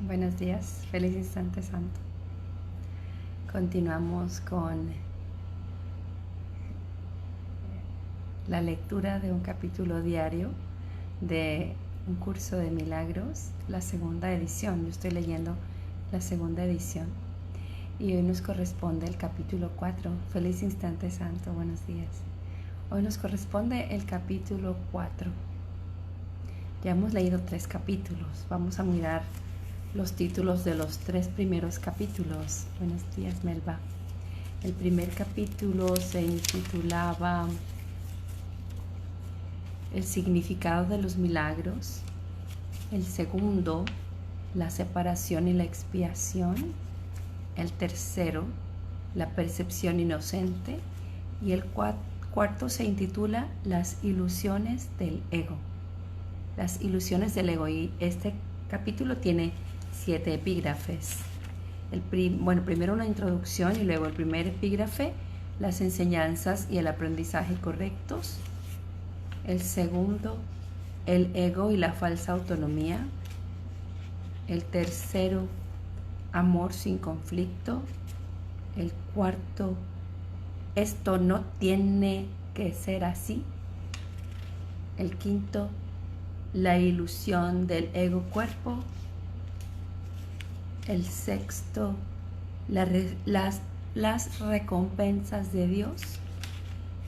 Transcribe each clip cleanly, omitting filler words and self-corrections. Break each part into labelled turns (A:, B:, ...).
A: Buenos días, feliz instante santo. Continuamos con la lectura de un capítulo diario de un curso de milagros, la segunda edición. Yo estoy leyendo la segunda edición y hoy nos corresponde el capítulo 4. Feliz instante santo, buenos días. Hoy nos corresponde el capítulo 4. Ya hemos leído 3 capítulos. Vamos a mirar los títulos de los 3 primeros capítulos. Buenos días, Melba. El primer capítulo se intitulaba El significado de los milagros. El segundo, la separación y la expiación. El tercero, la percepción inocente. Y el cuarto se intitula Las ilusiones del ego. Las ilusiones del ego. Y este capítulo tiene 7 epígrafes. Primero una introducción y luego el primer epígrafe, las enseñanzas y el aprendizaje correctos. El segundo, el ego y la falsa autonomía. El tercero, amor sin conflicto. El cuarto, esto no tiene que ser así. El quinto, la ilusión del ego cuerpo. El sexto, las recompensas de Dios.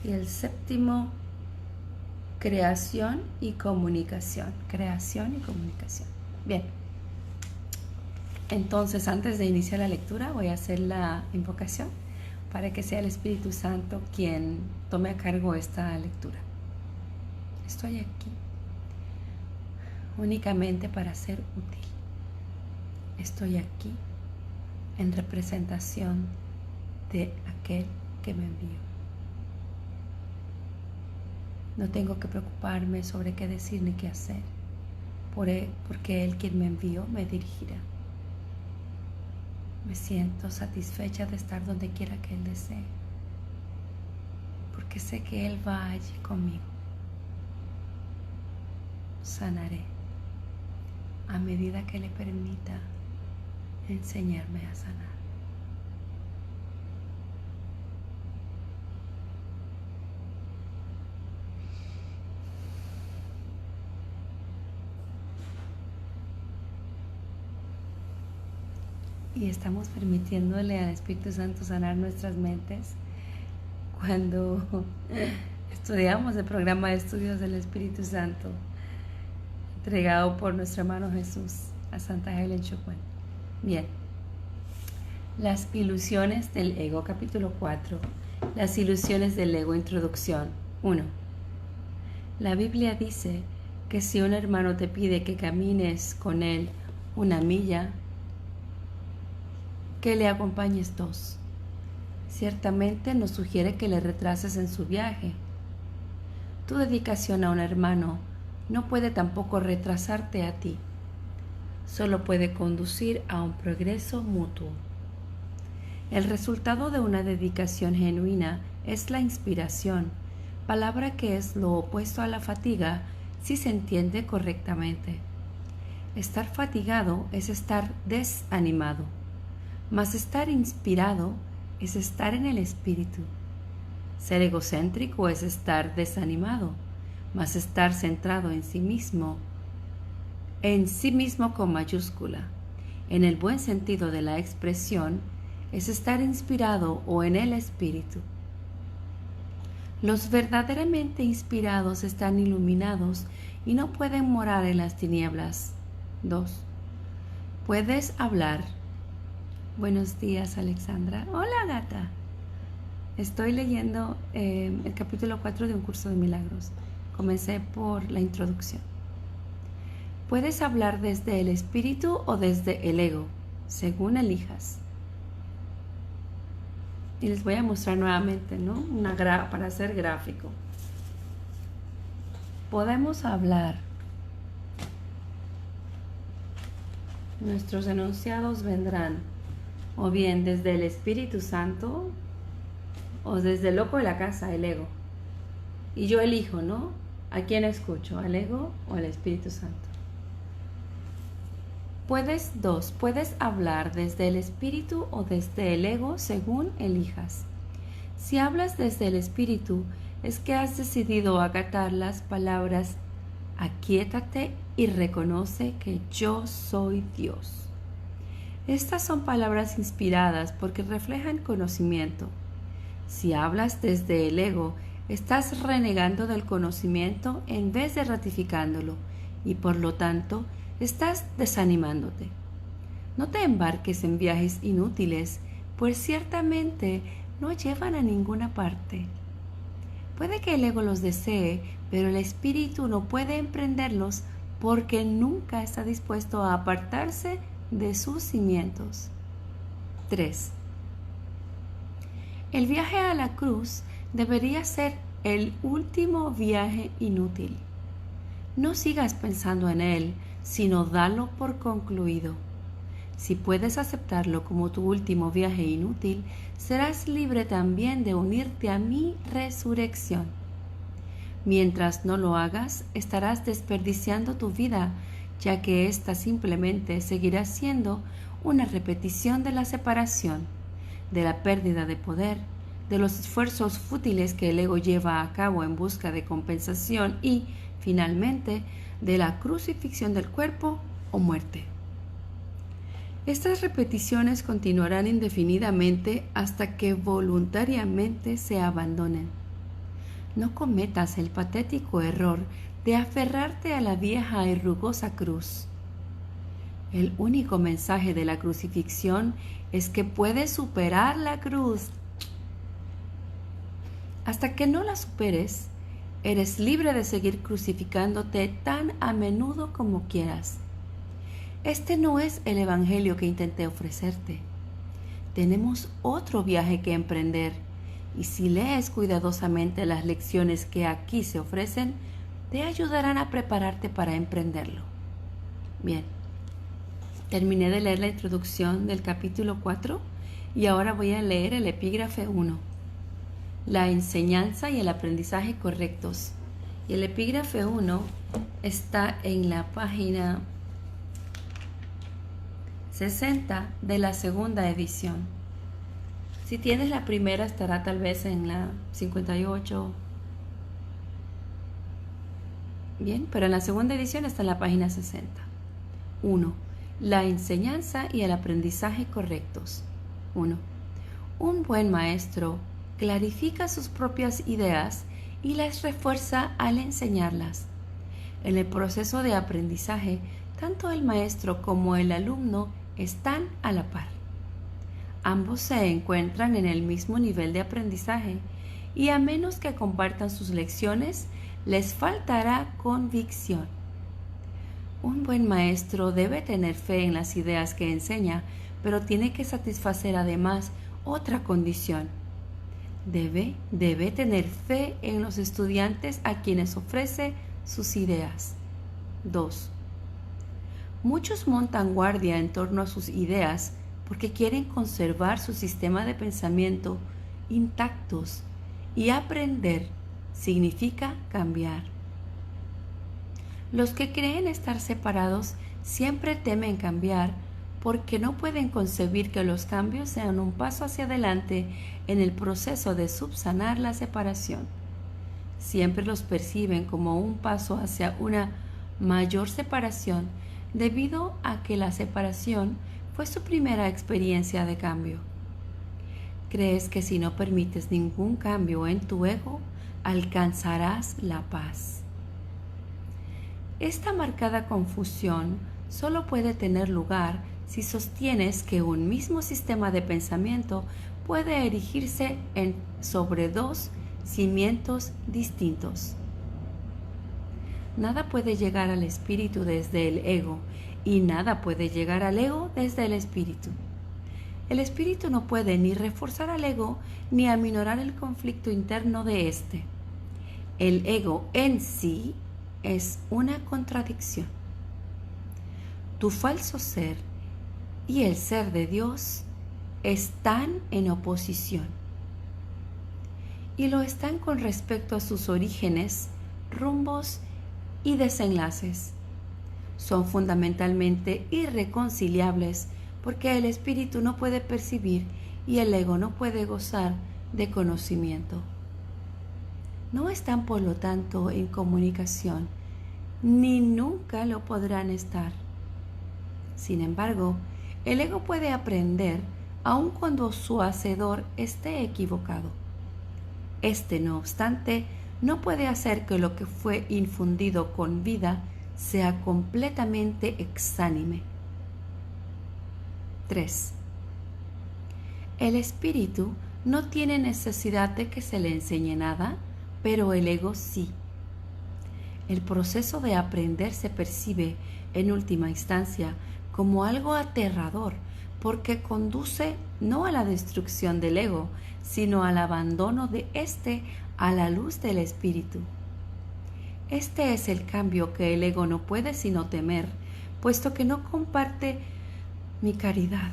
A: Y el séptimo, creación y comunicación. Creación y comunicación. Bien. Entonces, antes de iniciar la lectura, voy a hacer la invocación para que sea el Espíritu Santo quien tome a cargo esta lectura. Estoy aquí únicamente para ser útil. Estoy aquí en representación de aquel que me envió. No tengo que preocuparme sobre qué decir ni qué hacer, porque Él quien me envió me dirigirá. Me siento satisfecha de estar donde quiera que Él desee, porque sé que Él va allí conmigo. Sanaré a medida que le permita enseñarme a sanar. Y estamos permitiéndole al Espíritu Santo sanar nuestras mentes cuando estudiamos el programa de estudios del Espíritu Santo entregado por nuestro hermano Jesús a Santa Helen Chopin. Bien, las ilusiones del ego, capítulo 4. Las ilusiones del ego, introducción 1. La Biblia dice que si un hermano te pide que camines con él 1 milla, que le acompañes 2. Ciertamente nos sugiere que le retrases en su viaje. Tu dedicación a un hermano no puede tampoco retrasarte a ti. Solo puede conducir a un progreso mutuo. El resultado de una dedicación genuina es la inspiración, palabra que es lo opuesto a la fatiga si se entiende correctamente. Estar fatigado es estar desanimado, mas estar inspirado es estar en el espíritu. Ser egocéntrico es estar desanimado, mas estar centrado en sí mismo con mayúscula, en el buen sentido de la expresión, es estar inspirado o en el espíritu. Los verdaderamente inspirados están iluminados y no pueden morar en las tinieblas. 2. Puedes hablar. Buenos días, Alexandra. Hola, gata. Estoy leyendo el capítulo 4 de un curso de milagros. Comencé por la introducción. Puedes hablar desde el espíritu o desde el ego, según elijas. Y les voy a mostrar nuevamente, ¿no? Para hacer gráfico. Podemos hablar. Nuestros enunciados vendrán o bien desde el Espíritu Santo o desde el loco de la casa, el ego. Y yo elijo, ¿no? ¿A quién escucho? ¿Al ego o al Espíritu Santo? Puedes hablar desde el espíritu o desde el ego según elijas. Si hablas desde el espíritu, es que has decidido acatar las palabras aquíétate y reconoce que yo soy Dios. Estas son palabras inspiradas porque reflejan conocimiento. Si hablas desde el ego, estás renegando del conocimiento en vez de ratificándolo y por lo tanto estás desanimándote. No te embarques en viajes inútiles, pues ciertamente no llevan a ninguna parte. Puede que el ego los desee, pero el espíritu no puede emprenderlos porque nunca está dispuesto a apartarse de sus cimientos. 3. El viaje a la cruz debería ser el último viaje inútil. No sigas pensando en él, sino dalo por concluido. Si puedes aceptarlo como tu último viaje inútil, serás libre también de unirte a mi resurrección. Mientras no lo hagas, estarás desperdiciando tu vida, ya que ésta simplemente seguirá siendo una repetición de la separación, de la pérdida de poder, de los esfuerzos fútiles que el ego lleva a cabo en busca de compensación y, finalmente, de la crucifixión del cuerpo o muerte. Estas repeticiones continuarán indefinidamente hasta que voluntariamente se abandonen. No cometas el patético error de aferrarte a la vieja y rugosa cruz. El único mensaje de la crucifixión es que puedes superar la cruz. Hasta que no la superes, eres libre de seguir crucificándote tan a menudo como quieras. Este no es el evangelio que intenté ofrecerte. Tenemos otro viaje que emprender, y si lees cuidadosamente las lecciones que aquí se ofrecen, te ayudarán a prepararte para emprenderlo. Bien, terminé de leer la introducción del capítulo 4 y ahora voy a leer el epígrafe 1. La enseñanza y el aprendizaje correctos. Y el epígrafe 1 está en la página 60 de la segunda edición. Si tienes la primera, estará tal vez en la 58. Bien, pero en la segunda edición está en la página 60. 1. La enseñanza y el aprendizaje correctos. 1. Un buen maestro clarifica sus propias ideas y las refuerza al enseñarlas. En el proceso de aprendizaje, tanto el maestro como el alumno están a la par. Ambos se encuentran en el mismo nivel de aprendizaje y a menos que compartan sus lecciones, les faltará convicción. Un buen maestro debe tener fe en las ideas que enseña, pero tiene que satisfacer además otra condición. Debe tener fe en los estudiantes a quienes ofrece sus ideas. 2. Muchos montan guardia en torno a sus ideas porque quieren conservar su sistema de pensamiento intactos y aprender significa cambiar. Los que creen estar separados siempre temen cambiar porque no pueden concebir que los cambios sean un paso hacia adelante en el proceso de subsanar la separación. Siempre los perciben como un paso hacia una mayor separación debido a que la separación fue su primera experiencia de cambio. Crees que si no permites ningún cambio en tu ego, alcanzarás la paz. Esta marcada confusión solo puede tener lugar si sostienes que un mismo sistema de pensamiento puede erigirse sobre dos cimientos distintos. Nada puede llegar al espíritu desde el ego y nada puede llegar al ego desde el espíritu. El espíritu no puede ni reforzar al ego ni aminorar el conflicto interno de éste. El ego en sí es una contradicción. Tu falso ser y el ser de Dios están en oposición. Y lo están con respecto a sus orígenes, rumbos y desenlaces. son fundamentalmente irreconciliables porque el espíritu no puede percibir y el ego no puede gozar de conocimiento. No están, por lo tanto, en comunicación, ni nunca lo podrán estar. Sin embargo, el ego puede aprender aun cuando su hacedor esté equivocado. Este, no obstante, no puede hacer que lo que fue infundido con vida sea completamente exánime. 3. El espíritu no tiene necesidad de que se le enseñe nada, pero el ego sí. El proceso de aprender se percibe, en última instancia, como algo aterrador, porque conduce no a la destrucción del ego, sino al abandono de éste a la luz del espíritu. Este es el cambio que el ego no puede sino temer, puesto que no comparte mi caridad.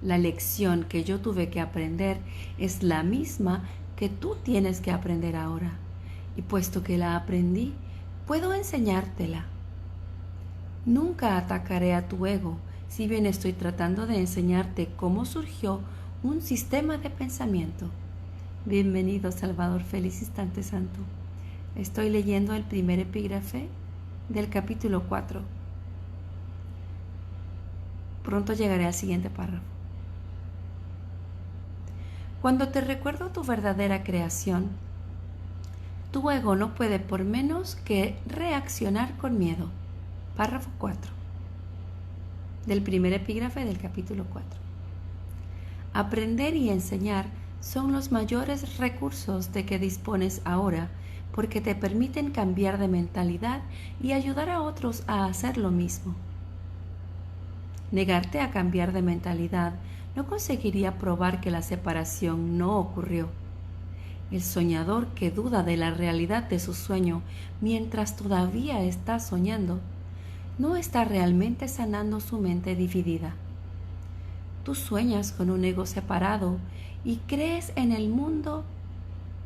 A: La lección que yo tuve que aprender es la misma que tú tienes que aprender ahora, y puesto que la aprendí, puedo enseñártela. Nunca atacaré a tu ego, si bien estoy tratando de enseñarte cómo surgió un sistema de pensamiento. Bienvenido, Salvador, feliz instante santo. Estoy leyendo el primer epígrafe del capítulo 4. Pronto llegaré al siguiente párrafo. Cuando te recuerdo tu verdadera creación, tu ego no puede por menos que reaccionar con miedo. Párrafo 4. Del primer epígrafe del capítulo 4. Aprender y enseñar son los mayores recursos de que dispones ahora, porque te permiten cambiar de mentalidad y ayudar a otros a hacer lo mismo. Negarte a cambiar de mentalidad no conseguiría probar que la separación no ocurrió. El soñador que duda de la realidad de su sueño mientras todavía está soñando, no está realmente sanando su mente dividida. Tú sueñas con un ego separado y crees en el mundo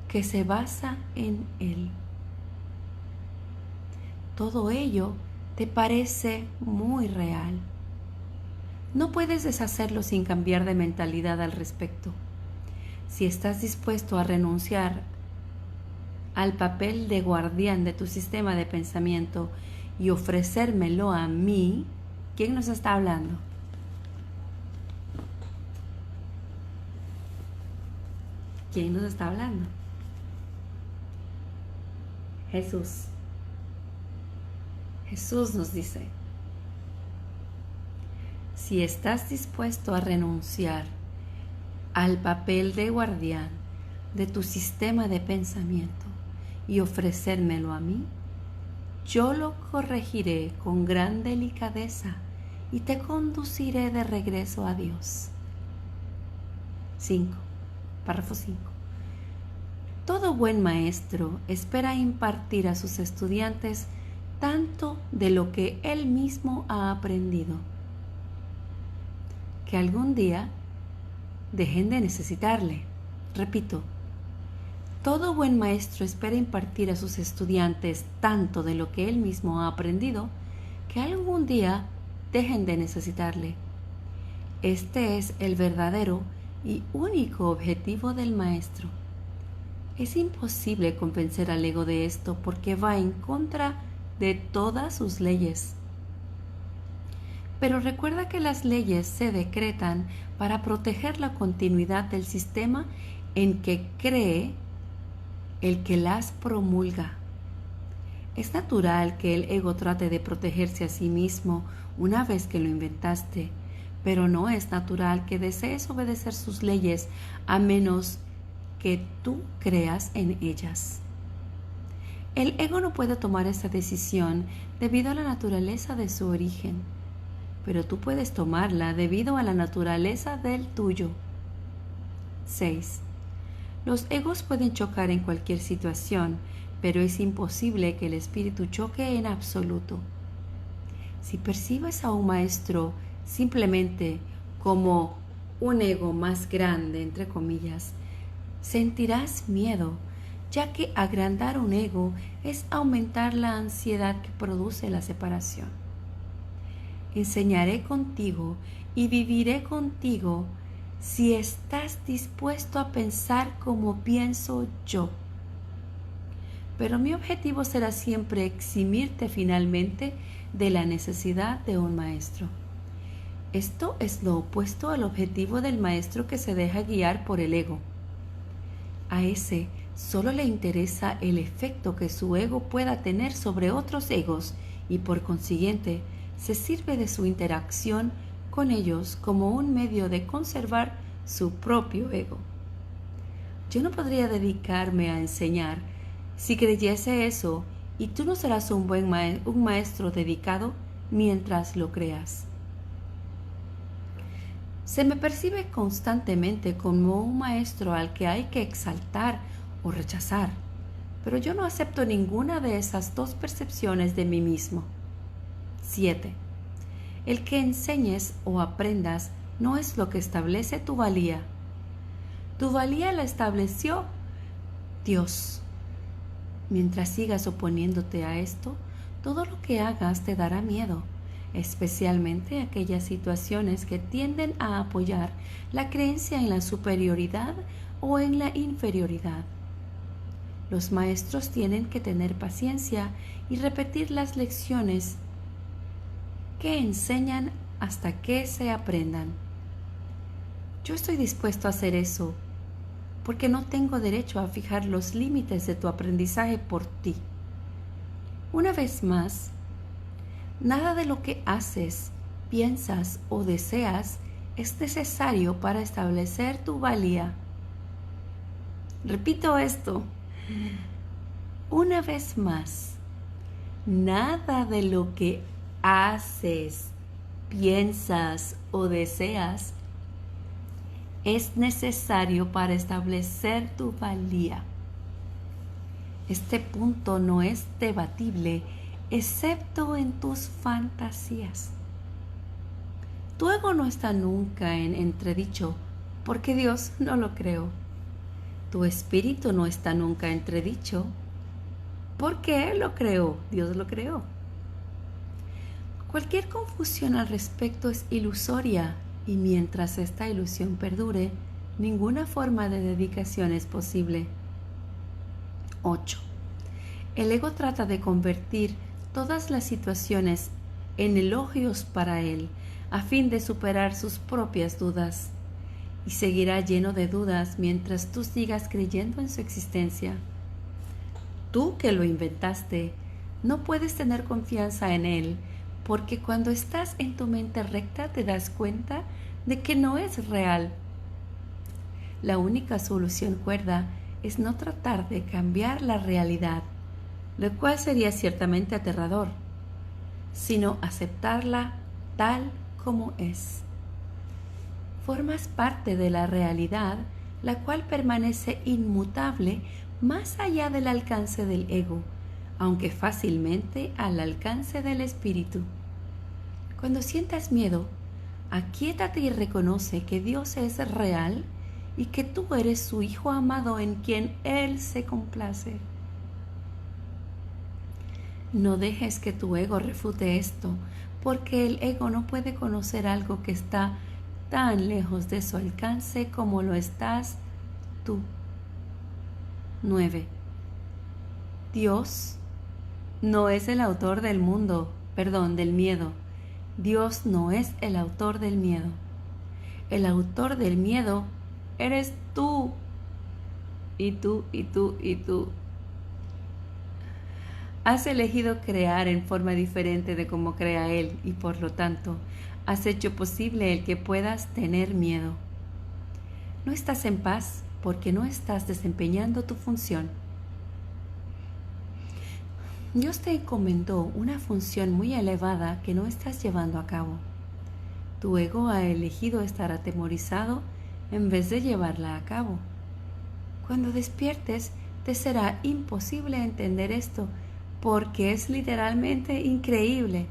A: que se basa en él. Todo ello te parece muy real. No puedes deshacerlo sin cambiar de mentalidad al respecto. Si estás dispuesto a renunciar al papel de guardián de tu sistema de pensamiento y ofrecérmelo a mí, ¿quién nos está hablando? ¿Quién nos está hablando? Jesús. Jesús nos dice: si estás dispuesto a renunciar al papel de guardián de tu sistema de pensamiento y ofrecérmelo a mí, yo lo corregiré con gran delicadeza y te conduciré de regreso a Dios. 5. Párrafo 5. Todo buen maestro espera impartir a sus estudiantes tanto de lo que él mismo ha aprendido, que algún día dejen de necesitarle. Repito, todo buen maestro espera impartir a sus estudiantes tanto de lo que él mismo ha aprendido, que algún día dejen de necesitarle. Este es el verdadero y único objetivo del maestro. Es imposible convencer al ego de esto porque va en contra de todas sus leyes. Pero recuerda que las leyes se decretan para proteger la continuidad del sistema en que cree el que las promulga. Es natural que el ego trate de protegerse a sí mismo una vez que lo inventaste, pero no es natural que desees obedecer sus leyes a menos que tú creas en ellas. El ego no puede tomar esa decisión debido a la naturaleza de su origen, pero tú puedes tomarla debido a la naturaleza del tuyo. 6. Los egos pueden chocar en cualquier situación, pero es imposible que el espíritu choque en absoluto. Si percibes a un maestro simplemente como un ego más grande, entre comillas, sentirás miedo, ya que agrandar un ego es aumentar la ansiedad que produce la separación. Enseñaré contigo y viviré contigo si estás dispuesto a pensar como pienso yo. Pero mi objetivo será siempre eximirte finalmente de la necesidad de un maestro. Esto es lo opuesto al objetivo del maestro que se deja guiar por el ego. A ese solo le interesa el efecto que su ego pueda tener sobre otros egos y por consiguiente se sirve de su interacción con ellos como un medio de conservar su propio ego. Yo no podría dedicarme a enseñar si creyese eso, y tú no serás un maestro dedicado mientras lo creas. Se me percibe constantemente como un maestro al que hay que exaltar o rechazar, pero yo no acepto ninguna de esas dos percepciones de mí mismo. 7. El que enseñes o aprendas no es lo que establece tu valía. Tu valía la estableció Dios. Mientras sigas oponiéndote a esto, todo lo que hagas te dará miedo, especialmente aquellas situaciones que tienden a apoyar la creencia en la superioridad o en la inferioridad. Los maestros tienen que tener paciencia y repetir las lecciones que enseñan hasta que se aprendan. Yo estoy dispuesto a hacer eso, porque no tengo derecho a fijar los límites de tu aprendizaje por ti. Una vez más, nada de lo que haces, piensas o deseas es necesario para establecer tu valía. Repito esto. Una vez más, nada de lo que haces, piensas o deseas es necesario para establecer tu valía. Este punto no es debatible, excepto en tus fantasías. Tu ego no está nunca en entredicho, porque Dios no lo creó. Tu espíritu no está nunca entredicho, porque Él lo creó, Dios lo creó. Cualquier confusión al respecto es ilusoria, y mientras esta ilusión perdure, ninguna forma de dedicación es posible. 8. El ego trata de convertir todas las situaciones en elogios para él, a fin de superar sus propias dudas, y seguirá lleno de dudas mientras tú sigas creyendo en su existencia. Tú que lo inventaste, no puedes tener confianza en él, porque cuando estás en tu mente recta te das cuenta de que no es real. La única solución cuerda es no tratar de cambiar la realidad, lo cual sería ciertamente aterrador, sino aceptarla tal como es. Formas parte de la realidad, la cual permanece inmutable más allá del alcance del ego, aunque fácilmente al alcance del espíritu. Cuando sientas miedo, aquíétate y reconoce que Dios es real y que tú eres su Hijo amado en quien Él se complace. No dejes que tu ego refute esto, porque el ego no puede conocer algo que está tan lejos de su alcance como lo estás tú. 9. Dios no es el autor del del miedo. Dios no es el autor del miedo. El autor del miedo eres tú. Y tú, y tú, y tú. Has elegido crear en forma diferente de como crea Él y por lo tanto has hecho posible el que puedas tener miedo. No estás en paz porque no estás desempeñando tu función. Dios te encomendó una función muy elevada que no estás llevando a cabo. Tu ego ha elegido estar atemorizado en vez de llevarla a cabo. Cuando despiertes, te será imposible entender esto porque es literalmente increíble.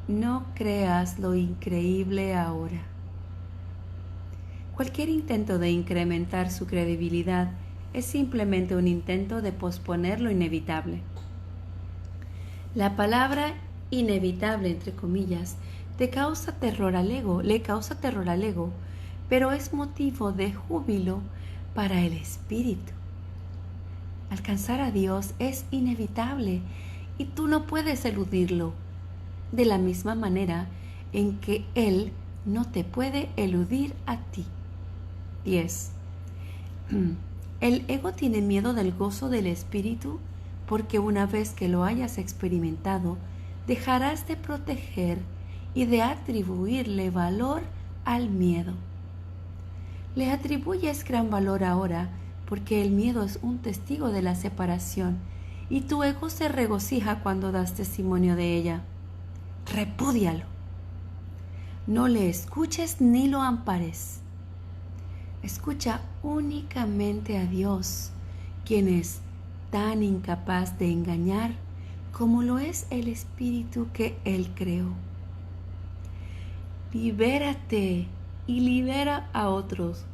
A: No creas lo increíble ahora. Cualquier intento de incrementar su credibilidad es simplemente un intento de posponer lo inevitable. La palabra inevitable, entre comillas, le causa terror al ego, pero es motivo de júbilo para el espíritu. Alcanzar a Dios es inevitable y tú no puedes eludirlo, de la misma manera en que Él no te puede eludir a ti. 10. El ego tiene miedo del gozo del espíritu porque una vez que lo hayas experimentado, dejarás de proteger y de atribuirle valor al miedo. Le atribuyes gran valor ahora porque el miedo es un testigo de la separación y tu ego se regocija cuando das testimonio de ella. Repúdialo. No le escuches ni lo ampares. Escucha únicamente a Dios, quien es tan incapaz de engañar como lo es el espíritu que Él creó. Libérate y libera a otros.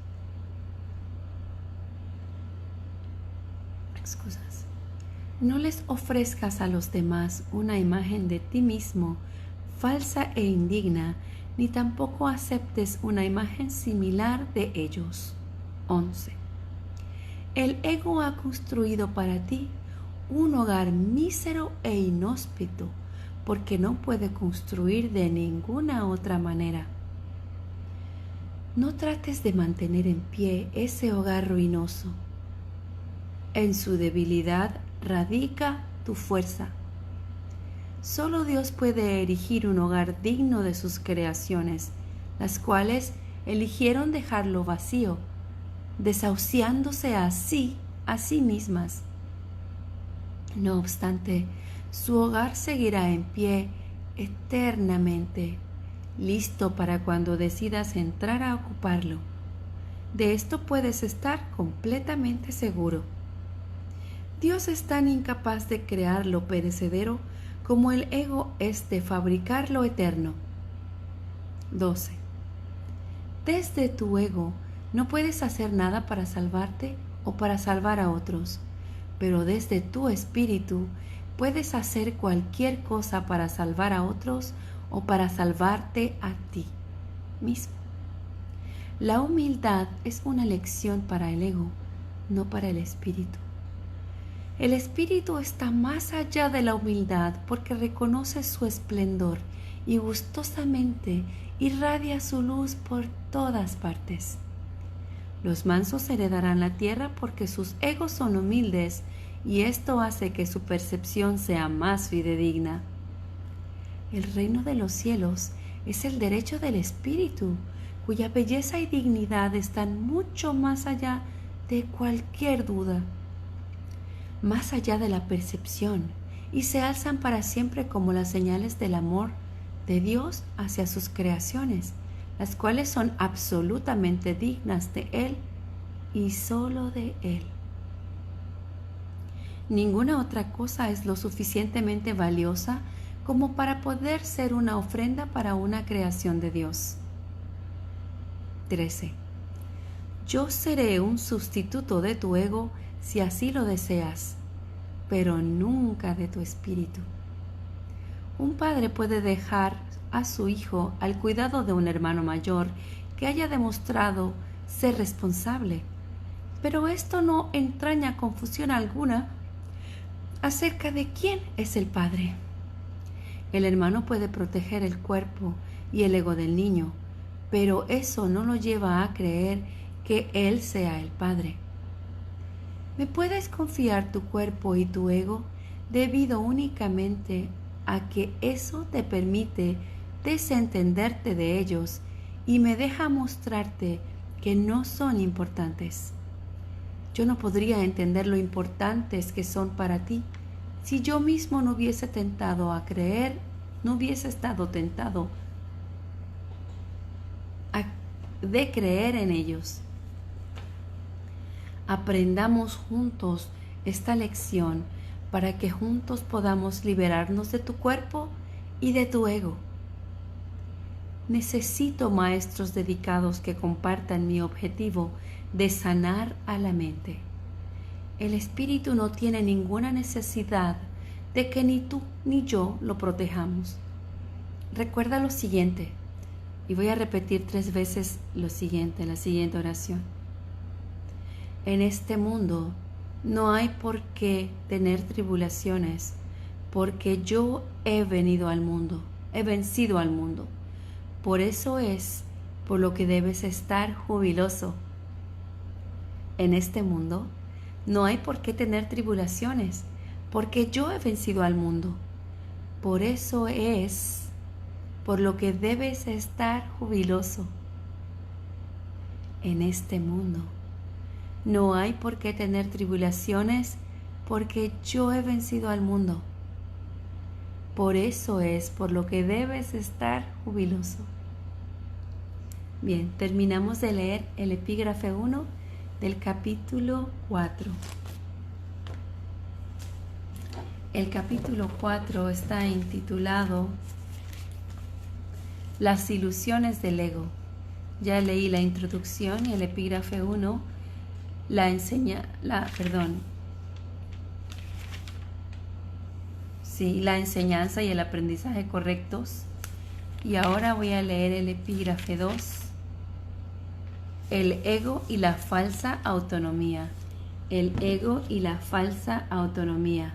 A: Excusas. No les ofrezcas a los demás una imagen de ti mismo falsa e indigna, ni tampoco aceptes una imagen similar de ellos. 11. El ego ha construido para ti un hogar mísero e inhóspito, porque no puede construir de ninguna otra manera. No trates de mantener en pie ese hogar ruinoso. En su debilidad radica tu fuerza. Solo Dios puede erigir un hogar digno de sus creaciones, las cuales eligieron dejarlo vacío, desahuciándose a sí mismas. No obstante, su hogar seguirá en pie eternamente, listo para cuando decidas entrar a ocuparlo. De esto puedes estar completamente seguro. Dios es tan incapaz de crear lo perecedero como el ego es de fabricar lo eterno. 12. Desde tu ego no puedes hacer nada para salvarte o para salvar a otros, pero desde tu espíritu puedes hacer cualquier cosa para salvar a otros o para salvarte a ti mismo. La humildad es una lección para el ego, no para el espíritu. El espíritu está más allá de la humildad porque reconoce su esplendor y gustosamente irradia su luz por todas partes. Los mansos heredarán la tierra porque sus egos son humildes y esto hace que su percepción sea más fidedigna. El reino de los cielos es el derecho del espíritu, cuya belleza y dignidad están mucho más allá de cualquier duda, más allá de la percepción, y se alzan para siempre como las señales del amor de Dios hacia sus creaciones, las cuales son absolutamente dignas de Él y solo de Él. Ninguna otra cosa es lo suficientemente valiosa como para poder ser una ofrenda para una creación de Dios. 13. Yo seré un sustituto de tu ego si así lo deseas, pero nunca de tu espíritu. Un padre puede dejar a su hijo al cuidado de un hermano mayor que haya demostrado ser responsable, pero esto no entraña confusión alguna acerca de quién es el padre. El hermano puede proteger el cuerpo y el ego del niño, pero eso no lo lleva a creer que él sea el padre. ¿Me puedes confiar tu cuerpo y tu ego debido únicamente a que eso te permite desentenderte de ellos y me deja mostrarte que no son importantes? Yo no podría entender lo importantes que son para ti si yo mismo no hubiese estado tentado de creer en ellos. Aprendamos juntos esta lección para que juntos podamos liberarnos de tu cuerpo y de tu ego. Necesito maestros dedicados que compartan mi objetivo de sanar a la mente. El espíritu no tiene ninguna necesidad de que ni tú ni yo lo protejamos. Recuerda lo siguiente, y voy a repetir 3 veces lo siguiente, la siguiente oración. En este mundo no hay por qué tener tribulaciones, porque yo he venido al mundo, he vencido al mundo. Por eso es por lo que debes estar jubiloso. En este mundo no hay por qué tener tribulaciones, porque yo he vencido al mundo. Por eso es por lo que debes estar jubiloso. En este mundo no hay por qué tener tribulaciones, porque yo he vencido al mundo. Por eso es por lo que debes estar jubiloso. Bien, terminamos de leer el epígrafe 1 del capítulo 4. El capítulo 4 está intitulado Las ilusiones del ego. Ya leí la introducción y el epígrafe 1 la enseñanza y el aprendizaje correctos. Y ahora voy a leer el epígrafe 2, el ego y la falsa autonomía. El ego y la falsa autonomía.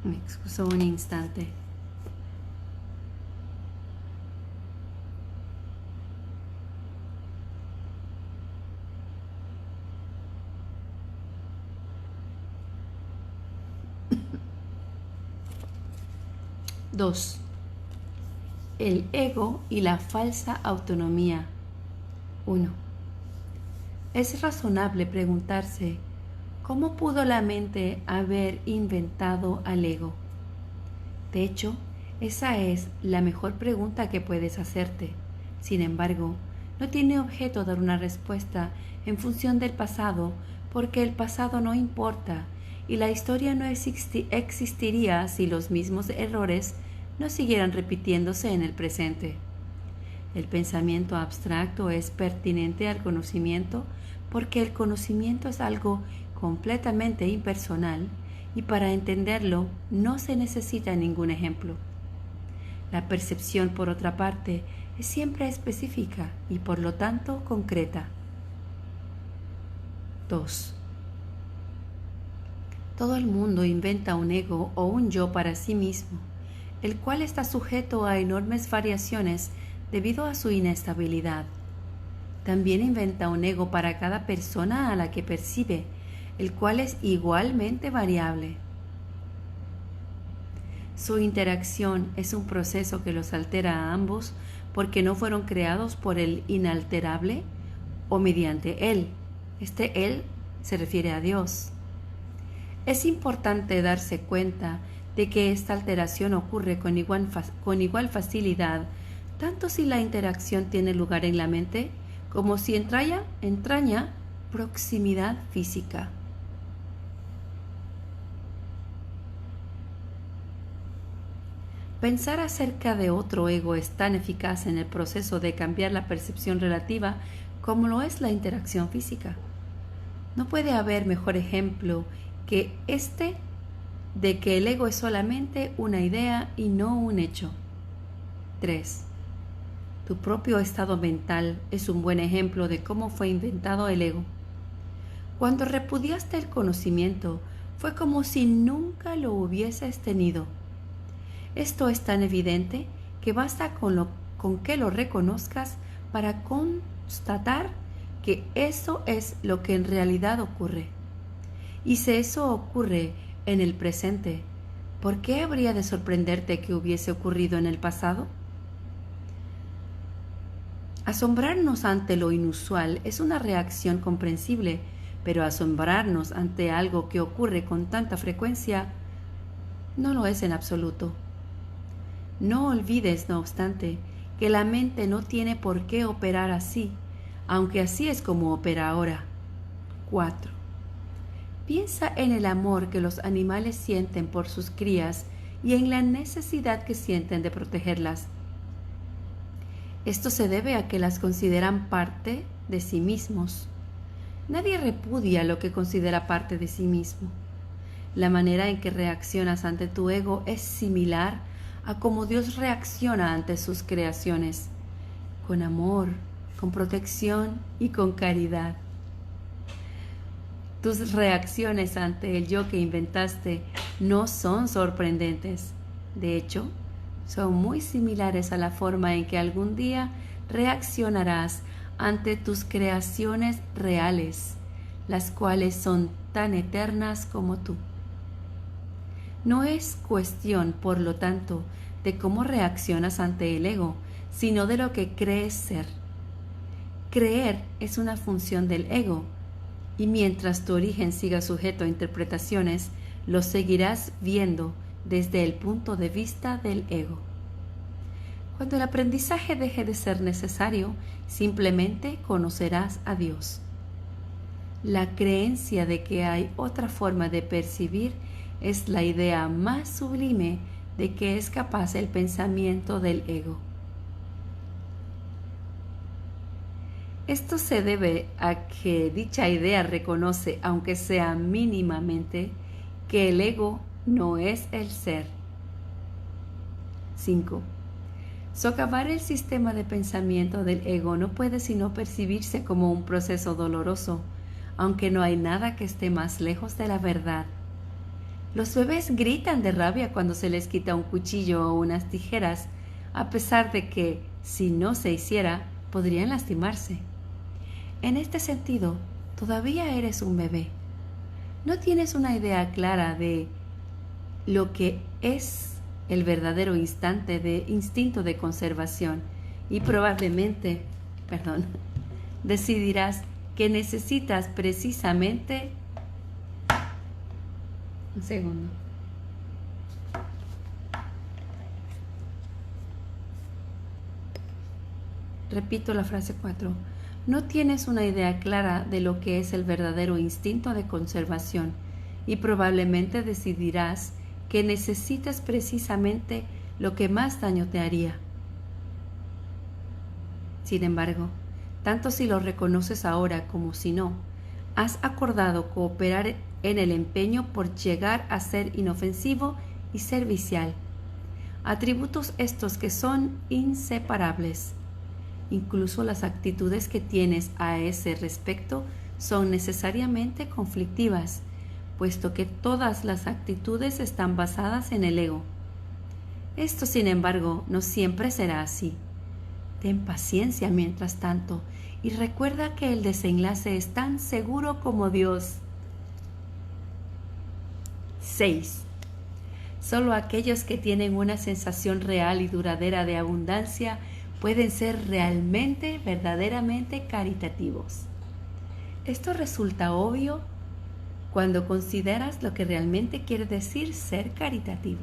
A: Me excuso un instante. Dos. El ego y la falsa autonomía. 1. Es razonable preguntarse ¿cómo pudo la mente haber inventado al ego? De hecho, esa es la mejor pregunta que puedes hacerte. Sin embargo, no tiene objeto dar una respuesta en función del pasado, porque el pasado no importa y la historia no existiría si los mismos errores no siguieran repitiéndose en el presente. El pensamiento abstracto es pertinente al conocimiento porque el conocimiento es algo completamente impersonal y para entenderlo no se necesita ningún ejemplo. La percepción, por otra parte, es siempre específica y por lo tanto concreta. 2. Todo el mundo inventa un ego o un yo para sí mismo, el cual está sujeto a enormes variaciones debido a su inestabilidad. También inventa un ego para cada persona a la que percibe, el cual es igualmente variable. Su interacción es un proceso que los altera a ambos porque no fueron creados por el inalterable o mediante él. Él se refiere a Dios. Es importante darse cuenta de que esta alteración ocurre con igual facilidad, tanto si la interacción tiene lugar en la mente como si entraña proximidad física. Pensar acerca de otro ego es tan eficaz en el proceso de cambiar la percepción relativa como lo es la interacción física. No puede haber mejor ejemplo que este de que el ego es solamente una idea y no un hecho. 3. Tu propio estado mental es un buen ejemplo de cómo fue inventado el ego. Cuando repudiaste el conocimiento, fue como si nunca lo hubieses tenido. Esto es tan evidente que basta con que lo reconozcas para constatar que eso es lo que en realidad ocurre. Y si eso ocurre en el presente, ¿por qué habría de sorprenderte que hubiese ocurrido en el pasado? Asombrarnos ante lo inusual es una reacción comprensible, pero asombrarnos ante algo que ocurre con tanta frecuencia no lo es en absoluto. No olvides, no obstante, que la mente no tiene por qué operar así, aunque así es como opera ahora. 4. Piensa en el amor que los animales sienten por sus crías y en la necesidad que sienten de protegerlas. Esto se debe a que las consideran parte de sí mismos. Nadie repudia lo que considera parte de sí mismo. La manera en que reaccionas ante tu ego es similar a cómo Dios reacciona ante sus creaciones, con amor, con protección y con caridad. Tus reacciones ante el yo que inventaste no son sorprendentes. De hecho, son muy similares a la forma en que algún día reaccionarás ante tus creaciones reales, las cuales son tan eternas como tú. No es cuestión, por lo tanto, de cómo reaccionas ante el ego, sino de lo que crees ser. Creer es una función del ego, y mientras tu origen siga sujeto a interpretaciones, lo seguirás viendo desde el punto de vista del ego. Cuando el aprendizaje deje de ser necesario, simplemente conocerás a Dios. La creencia de que hay otra forma de percibir es la idea más sublime de que es capaz el pensamiento del ego. Esto se debe a que dicha idea reconoce, aunque sea mínimamente, que el ego no es el ser. 5. Socavar el sistema de pensamiento del ego no puede sino percibirse como un proceso doloroso, aunque no hay nada que esté más lejos de la verdad. Los bebés gritan de rabia cuando se les quita un cuchillo o unas tijeras, a pesar de que, si no se hiciera, podrían lastimarse. En este sentido, todavía eres un bebé. No tienes una idea clara de lo que es el verdadero instinto de conservación y probablemente, decidirás que necesitas precisamente... Un segundo. Repito la frase 4. No tienes una idea clara de lo que es el verdadero instinto de conservación y probablemente decidirás que necesitas precisamente lo que más daño te haría. Sin embargo, tanto si lo reconoces ahora como si no, has acordado cooperar en el empeño por llegar a ser inofensivo y servicial, atributos estos que son inseparables. Incluso las actitudes que tienes a ese respecto son necesariamente conflictivas, puesto que todas las actitudes están basadas en el ego. Esto, sin embargo, no siempre será así. Ten paciencia mientras tanto y recuerda que el desenlace es tan seguro como Dios. 6. Solo aquellos que tienen una sensación real y duradera de abundancia pueden ser realmente, verdaderamente caritativos. Esto resulta obvio cuando consideras lo que realmente quiere decir ser caritativo.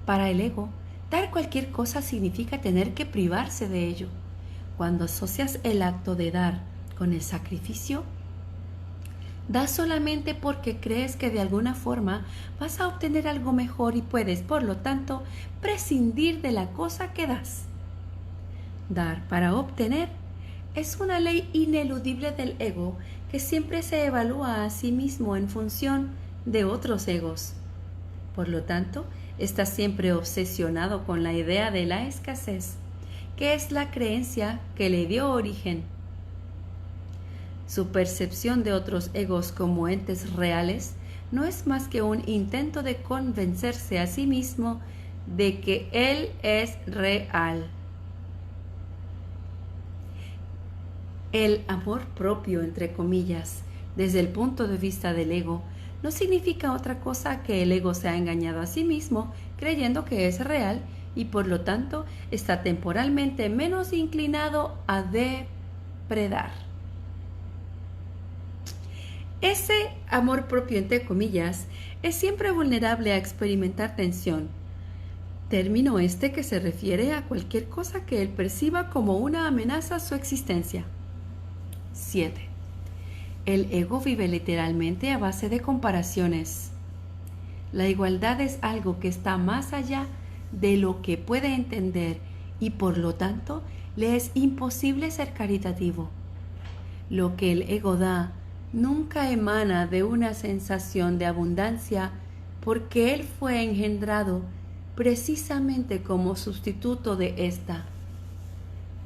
A: Para el ego, dar cualquier cosa significa tener que privarse de ello. Cuando asocias el acto de dar con el sacrificio, das solamente porque crees que de alguna forma vas a obtener algo mejor y puedes, por lo tanto, prescindir de la cosa que das. Dar para obtener es una ley ineludible del ego que siempre se evalúa a sí mismo en función de otros egos. Por lo tanto, está siempre obsesionado con la idea de la escasez, que es la creencia que le dio origen. Su percepción de otros egos como entes reales no es más que un intento de convencerse a sí mismo de que él es real. El amor propio, entre comillas, desde el punto de vista del ego, no significa otra cosa que el ego se ha engañado a sí mismo creyendo que es real y por lo tanto está temporalmente menos inclinado a depredar. Ese amor propio, entre comillas, es siempre vulnerable a experimentar tensión, término este que se refiere a cualquier cosa que él perciba como una amenaza a su existencia. 7. El ego vive literalmente a base de comparaciones. La igualdad es algo que está más allá de lo que puede entender y por lo tanto le es imposible ser caritativo. Lo que el ego da nunca emana de una sensación de abundancia porque él fue engendrado precisamente como sustituto de ésta.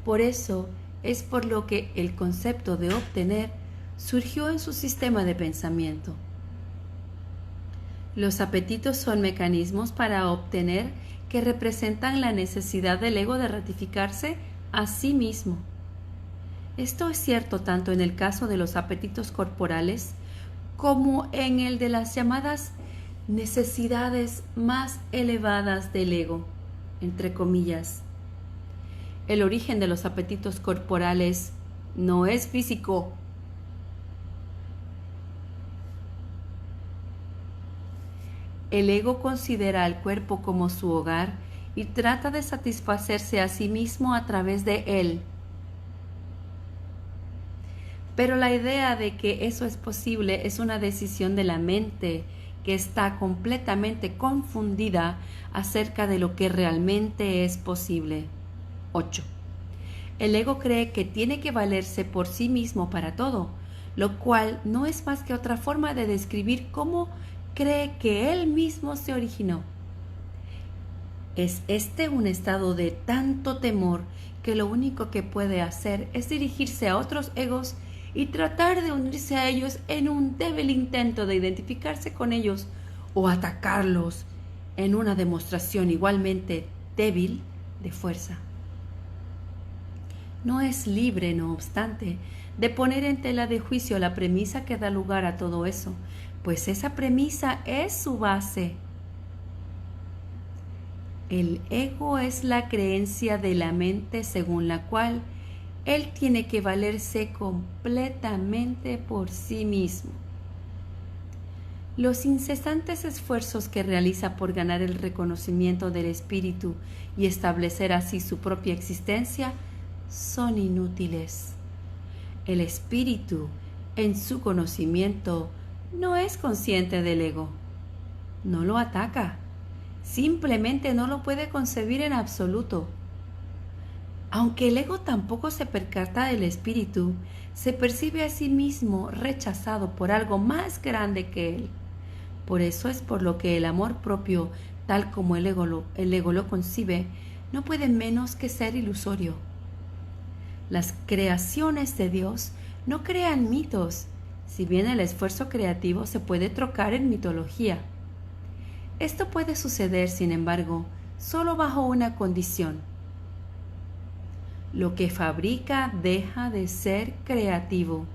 A: Por eso es por lo que el concepto de obtener surgió en su sistema de pensamiento. Los apetitos son mecanismos para obtener que representan la necesidad del ego de ratificarse a sí mismo. Esto es cierto tanto en el caso de los apetitos corporales como en el de las llamadas necesidades más elevadas del ego, entre comillas. El origen de los apetitos corporales no es físico. El ego considera al cuerpo como su hogar y trata de satisfacerse a sí mismo a través de él. Pero la idea de que eso es posible es una decisión de la mente que está completamente confundida acerca de lo que realmente es posible. 8. El ego cree que tiene que valerse por sí mismo para todo, lo cual no es más que otra forma de describir cómo cree que él mismo se originó. Es este un estado de tanto temor que lo único que puede hacer es dirigirse a otros egos y tratar de unirse a ellos en un débil intento de identificarse con ellos o atacarlos en una demostración igualmente débil de fuerza. No es libre, no obstante, de poner en tela de juicio la premisa que da lugar a todo eso, pues esa premisa es su base. El ego es la creencia de la mente según la cual él tiene que valerse completamente por sí mismo. Los incesantes esfuerzos que realiza por ganar el reconocimiento del espíritu y establecer así su propia existencia son inútiles. El espíritu, en su conocimiento, no es consciente del ego. No lo ataca. Simplemente no lo puede concebir en absoluto. Aunque el ego tampoco se percata del espíritu, se percibe a sí mismo rechazado por algo más grande que él. Por eso es por lo que el amor propio, tal como el ego lo concibe, no puede menos que ser ilusorio. Las creaciones de Dios no crean mitos, si bien el esfuerzo creativo se puede trocar en mitología. Esto puede suceder, sin embargo, solo bajo una condición. Lo que fabrica deja de ser creativo.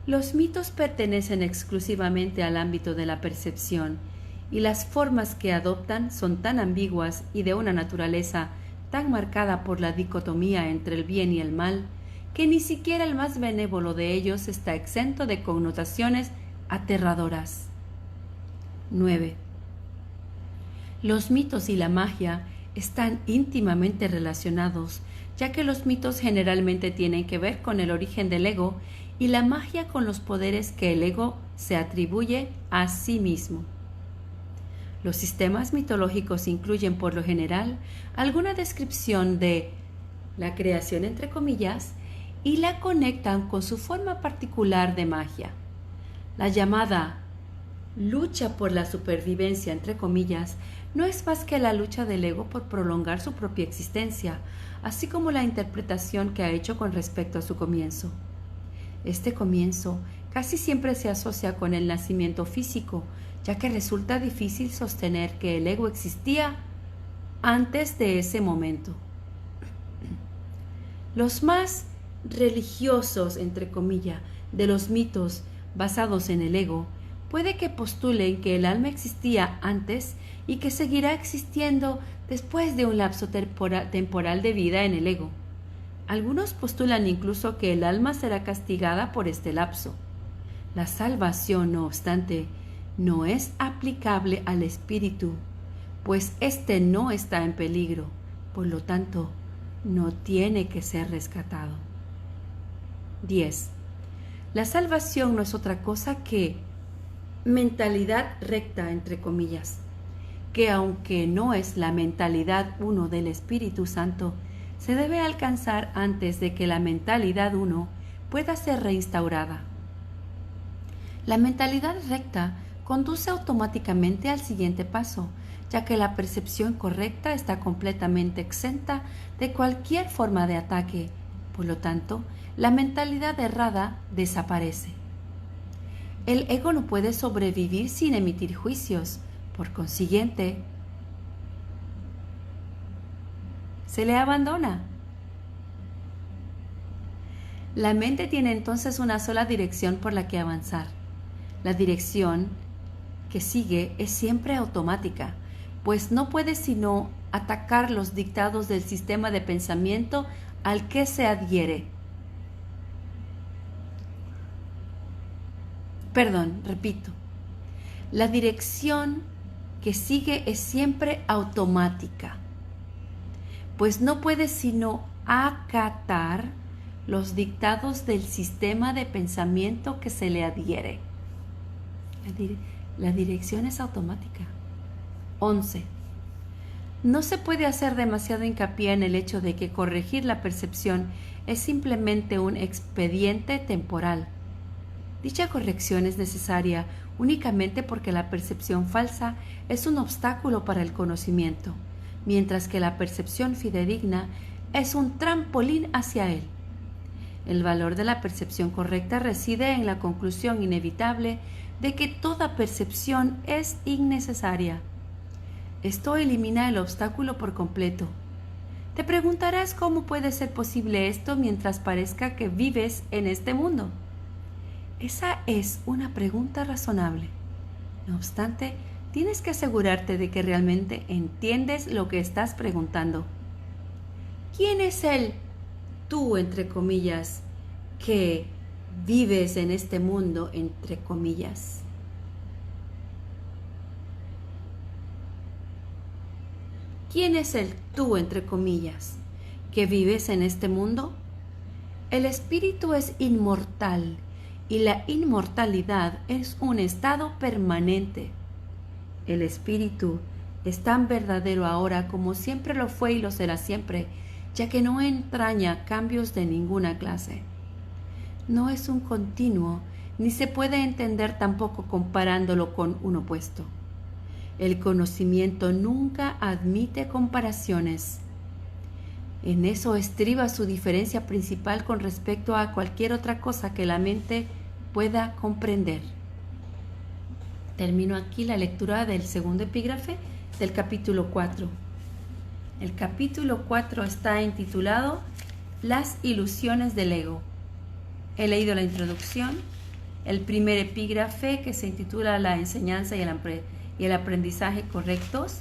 A: Los mitos pertenecen exclusivamente al ámbito de la percepción, y las formas que adoptan son tan ambiguas y de una naturaleza tan marcada por la dicotomía entre el bien y el mal, que ni siquiera el más benévolo de ellos está exento de connotaciones aterradoras. 9. Los mitos y la magia están íntimamente relacionados, ya que los mitos generalmente tienen que ver con el origen del ego y la magia con los poderes que el ego se atribuye a sí mismo. Los sistemas mitológicos incluyen por lo general alguna descripción de la creación entre comillas y la conectan con su forma particular de magia. La llamada lucha por la supervivencia entre comillas no es más que la lucha del ego por prolongar su propia existencia, así como la interpretación que ha hecho con respecto a su comienzo. Este comienzo casi siempre se asocia con el nacimiento físico, ya que resulta difícil sostener que el ego existía antes de ese momento. Los más religiosos, entre comillas, de los mitos basados en el ego, puede que postulen que el alma existía antes y que seguirá existiendo después de un lapso temporal de vida en el ego. Algunos postulan incluso que el alma será castigada por este lapso. La salvación, no obstante, no es aplicable al espíritu, pues éste no está en peligro, por lo tanto, no tiene que ser rescatado. 10. La salvación no es otra cosa que mentalidad recta, entre comillas, que aunque no es la mentalidad uno del Espíritu Santo, se debe alcanzar antes de que la mentalidad 1 pueda ser reinstaurada. La mentalidad recta conduce automáticamente al siguiente paso, ya que la percepción correcta está completamente exenta de cualquier forma de ataque. Por lo tanto, la mentalidad errada desaparece. El ego no puede sobrevivir sin emitir juicios. Por consiguiente, se le abandona. La mente tiene entonces una sola dirección por la que avanzar. La dirección que sigue es siempre automática, pues no puede sino atacar los dictados del sistema de pensamiento al que se adhiere. Repito. La dirección que sigue es siempre automática, pues no puede sino acatar los dictados del sistema de pensamiento que se le adhiere. La dirección es automática. 11. No se puede hacer demasiado hincapié en el hecho de que corregir la percepción es simplemente un expediente temporal. Dicha corrección es necesaria únicamente porque la percepción falsa es un obstáculo para el conocimiento, mientras que la percepción fidedigna es un trampolín hacia él. El valor de la percepción correcta reside en la conclusión inevitable de que toda percepción es innecesaria. Esto elimina el obstáculo por completo. Te preguntarás cómo puede ser posible esto mientras parezca que vives en este mundo. Esa es una pregunta razonable. No obstante, tienes que asegurarte de que realmente entiendes lo que estás preguntando. ¿Quién es el tú, entre comillas, que vives en este mundo, entre comillas? ¿Quién es el tú, entre comillas, que vives en este mundo? El espíritu es inmortal y la inmortalidad es un estado permanente. El espíritu es tan verdadero ahora como siempre lo fue y lo será siempre, ya que no entraña cambios de ninguna clase. No es un continuo, ni se puede entender tampoco comparándolo con un opuesto. El conocimiento nunca admite comparaciones. En eso estriba su diferencia principal con respecto a cualquier otra cosa que la mente pueda comprender. Termino aquí la lectura del segundo epígrafe del capítulo 4. El capítulo 4 está intitulado Las ilusiones del ego. He leído la introducción, el primer epígrafe que se intitula La enseñanza y el aprendizaje correctos,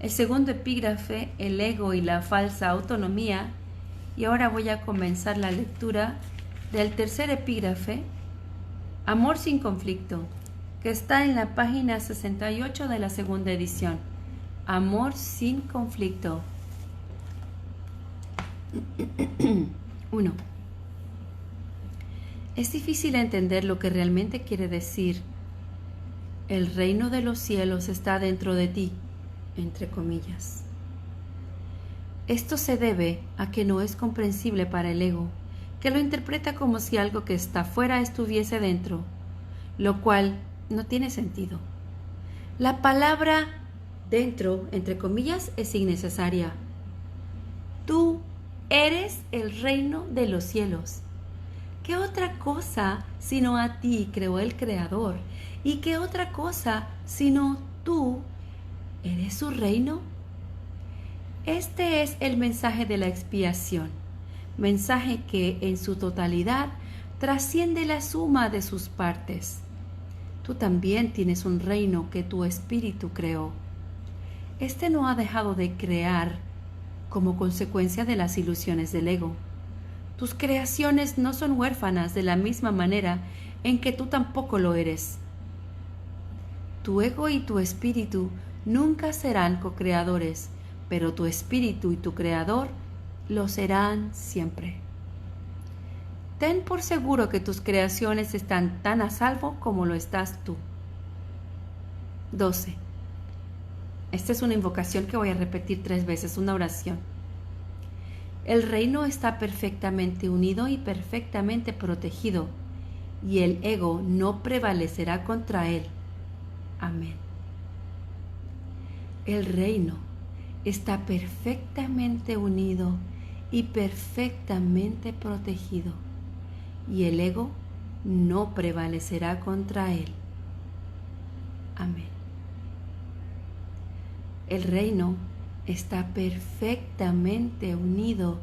A: el segundo epígrafe, El ego y la falsa autonomía, y ahora voy a comenzar la lectura del tercer epígrafe, Amor sin conflicto, que está en la página 68 de la segunda edición. Amor sin conflicto. 1. Es difícil entender lo que realmente quiere decir el reino de los cielos está dentro de ti, entre comillas. Esto se debe a que no es comprensible para el ego, que lo interpreta como si algo que está fuera estuviese dentro, lo cual no tiene sentido. La palabra dentro, entre comillas, es innecesaria. Tú eres el reino de los cielos. ¿Qué otra cosa sino a ti creó el Creador? ¿Y qué otra cosa sino tú eres su reino? Este es el mensaje de la expiación, mensaje que en su totalidad trasciende la suma de sus partes. Tú también tienes un reino que tu espíritu creó. Este no ha dejado de crear como consecuencia de las ilusiones del ego. Tus creaciones no son huérfanas de la misma manera en que tú tampoco lo eres. Tu ego y tu espíritu nunca serán co-creadores, pero tu espíritu y tu creador lo serán siempre. Ten por seguro que tus creaciones están tan a salvo como lo estás tú. 12. Esta es una invocación que voy a repetir 3 veces, una oración. El reino está perfectamente unido y perfectamente protegido, y el ego no prevalecerá contra él. Amén. El reino está perfectamente unido y perfectamente protegido, y el ego no prevalecerá contra él. Amén. El reino está perfectamente unido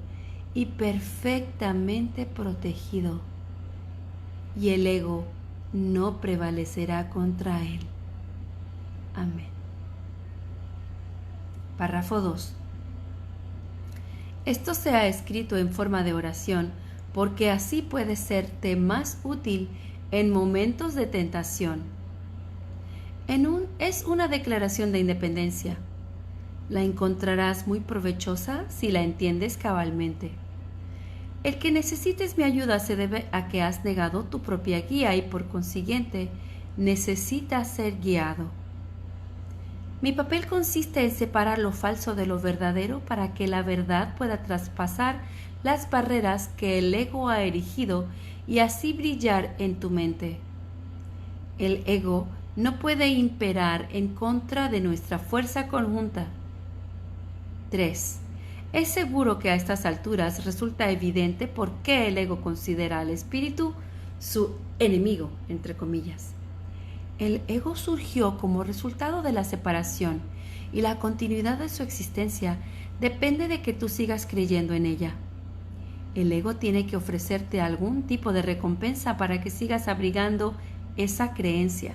A: y perfectamente protegido, y el ego no prevalecerá contra él. Amén. Párrafo 2. Esto se ha escrito en forma de oración porque así puede serte más útil en momentos de tentación. Es una declaración de independencia. La encontrarás muy provechosa si la entiendes cabalmente. El que necesites mi ayuda se debe a que has negado tu propia guía y por consiguiente necesitas ser guiado. Mi papel consiste en separar lo falso de lo verdadero para que la verdad pueda traspasar las barreras que el ego ha erigido y así brillar en tu mente. El ego no puede imperar en contra de nuestra fuerza conjunta. 3. Es seguro que a estas alturas resulta evidente por qué el ego considera al espíritu su enemigo, entre comillas. El ego surgió como resultado de la separación y la continuidad de su existencia depende de que tú sigas creyendo en ella. El ego tiene que ofrecerte algún tipo de recompensa para que sigas abrigando esa creencia.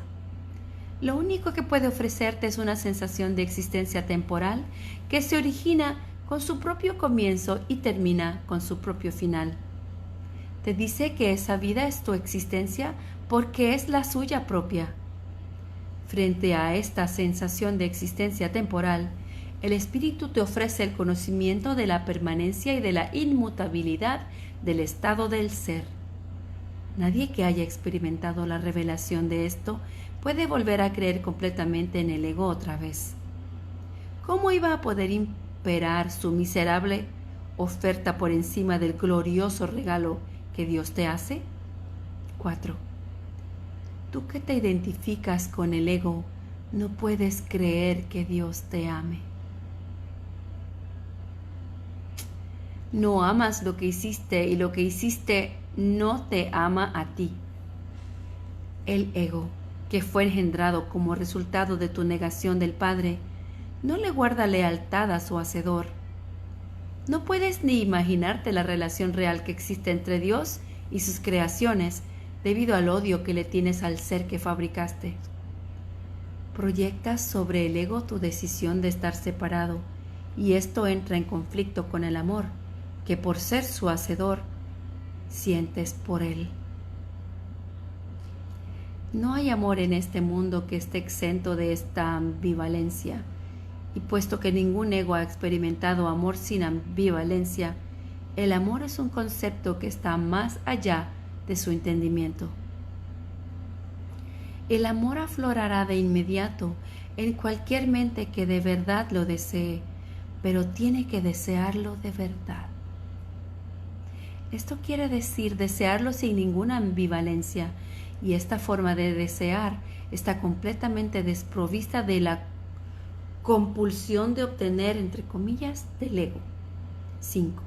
A: Lo único que puede ofrecerte es una sensación de existencia temporal que se origina con su propio comienzo y termina con su propio final. Te dice que esa vida es tu existencia porque es la suya propia. Frente a esta sensación de existencia temporal, el espíritu te ofrece el conocimiento de la permanencia y de la inmutabilidad del estado del ser. Nadie que haya experimentado la revelación de esto puede volver a creer completamente en el ego otra vez. ¿Cómo iba a poder imperar su miserable oferta por encima del glorioso regalo que Dios te hace? 4. Tú que te identificas con el ego, no puedes creer que Dios te ame. No amas lo que hiciste y lo que hiciste no te ama a ti. El ego, que fue engendrado como resultado de tu negación del Padre, no le guarda lealtad a su Hacedor. No puedes ni imaginarte la relación real que existe entre Dios y sus creaciones debido al odio que le tienes al ser que fabricaste. Proyectas sobre el ego tu decisión de estar separado y esto entra en conflicto con el amor que por ser su hacedor sientes por él. No hay amor en este mundo que esté exento de esta ambivalencia, y puesto que ningún ego ha experimentado amor sin ambivalencia, el amor es un concepto que está más allá de su entendimiento. El amor aflorará de inmediato en cualquier mente que de verdad lo desee, pero tiene que desearlo de verdad. Esto quiere decir desearlo sin ninguna ambivalencia, y esta forma de desear está completamente desprovista de la compulsión de obtener, entre comillas, del ego. 5.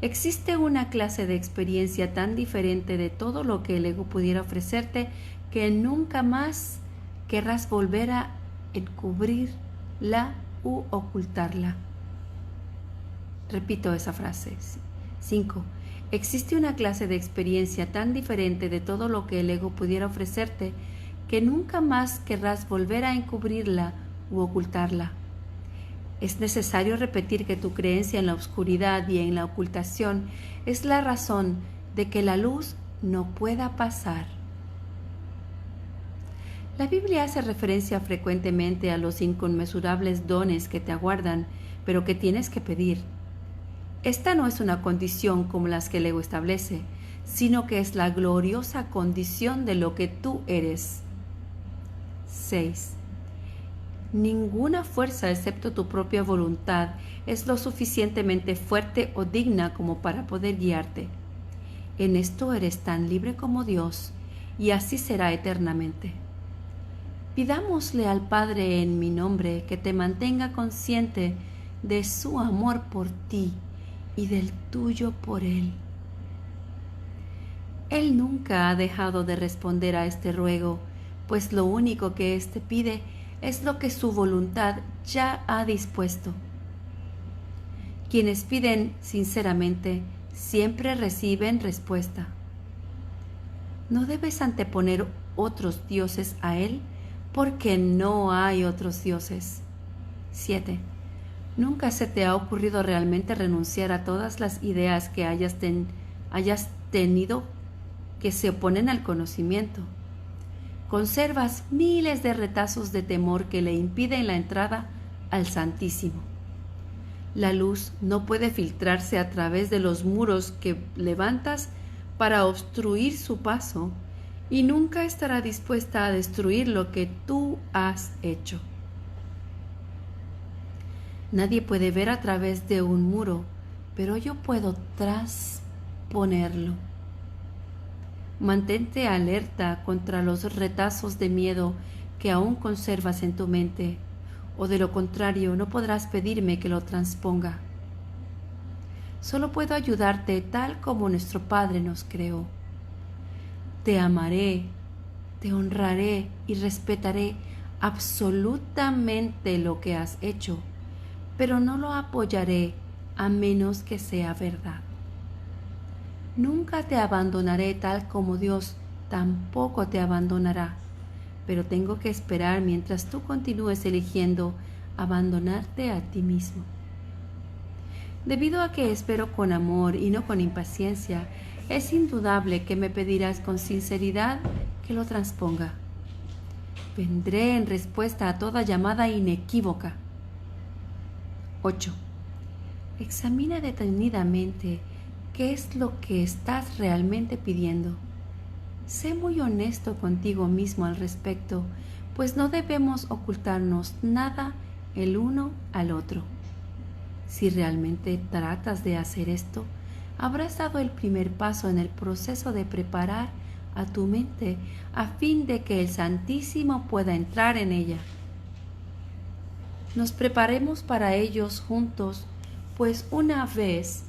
A: Existe una clase de experiencia tan diferente de todo lo que el ego pudiera ofrecerte que nunca más querrás volver a encubrirla u ocultarla. Repito esa frase. 5. Existe una clase de experiencia tan diferente de todo lo que el ego pudiera ofrecerte que nunca más querrás volver a encubrirla u ocultarla. Es necesario repetir que tu creencia en la oscuridad y en la ocultación es la razón de que la luz no pueda pasar. La Biblia hace referencia frecuentemente a los inconmensurables dones que te aguardan, pero que tienes que pedir. Esta no es una condición como las que el ego establece, sino que es la gloriosa condición de lo que tú eres. 6. Ninguna fuerza excepto tu propia voluntad es lo suficientemente fuerte o digna como para poder guiarte. En esto eres tan libre como Dios, y así será eternamente. Pidámosle al Padre en mi nombre que te mantenga consciente de su amor por ti y del tuyo por Él. Él nunca ha dejado de responder a este ruego, pues lo único que éste pide es lo que su voluntad ya ha dispuesto. Quienes piden sinceramente siempre reciben respuesta. No debes anteponer otros dioses a Él, porque no hay otros dioses. 7. ¿Nunca se te ha ocurrido realmente renunciar a todas las ideas que hayas tenido que se oponen al conocimiento? Conservas miles de retazos de temor que le impiden la entrada al Santísimo. La luz no puede filtrarse a través de los muros que levantas para obstruir su paso, y nunca estará dispuesta a destruir lo que tú has hecho. Nadie puede ver a través de un muro, pero yo puedo trasponerlo. Mantente alerta contra los retazos de miedo que aún conservas en tu mente, o de lo contrario no podrás pedirme que lo transponga. Solo puedo ayudarte tal como nuestro Padre nos creó. Te amaré, te honraré y respetaré absolutamente lo que has hecho, pero no lo apoyaré a menos que sea verdad. Nunca te abandonaré tal como Dios tampoco te abandonará, pero tengo que esperar mientras tú continúes eligiendo abandonarte a ti mismo. Debido a que espero con amor y no con impaciencia, es indudable que me pedirás con sinceridad que lo transponga. Vendré en respuesta a toda llamada inequívoca. 8. Examina detenidamente qué es lo que estás realmente pidiendo. Sé muy honesto contigo mismo al respecto, pues no debemos ocultarnos nada el uno al otro. Si realmente tratas de hacer esto, habrás dado el primer paso en el proceso de preparar a tu mente a fin de que el Santísimo pueda entrar en ella. Nos prepararemos para ello juntos, pues una vez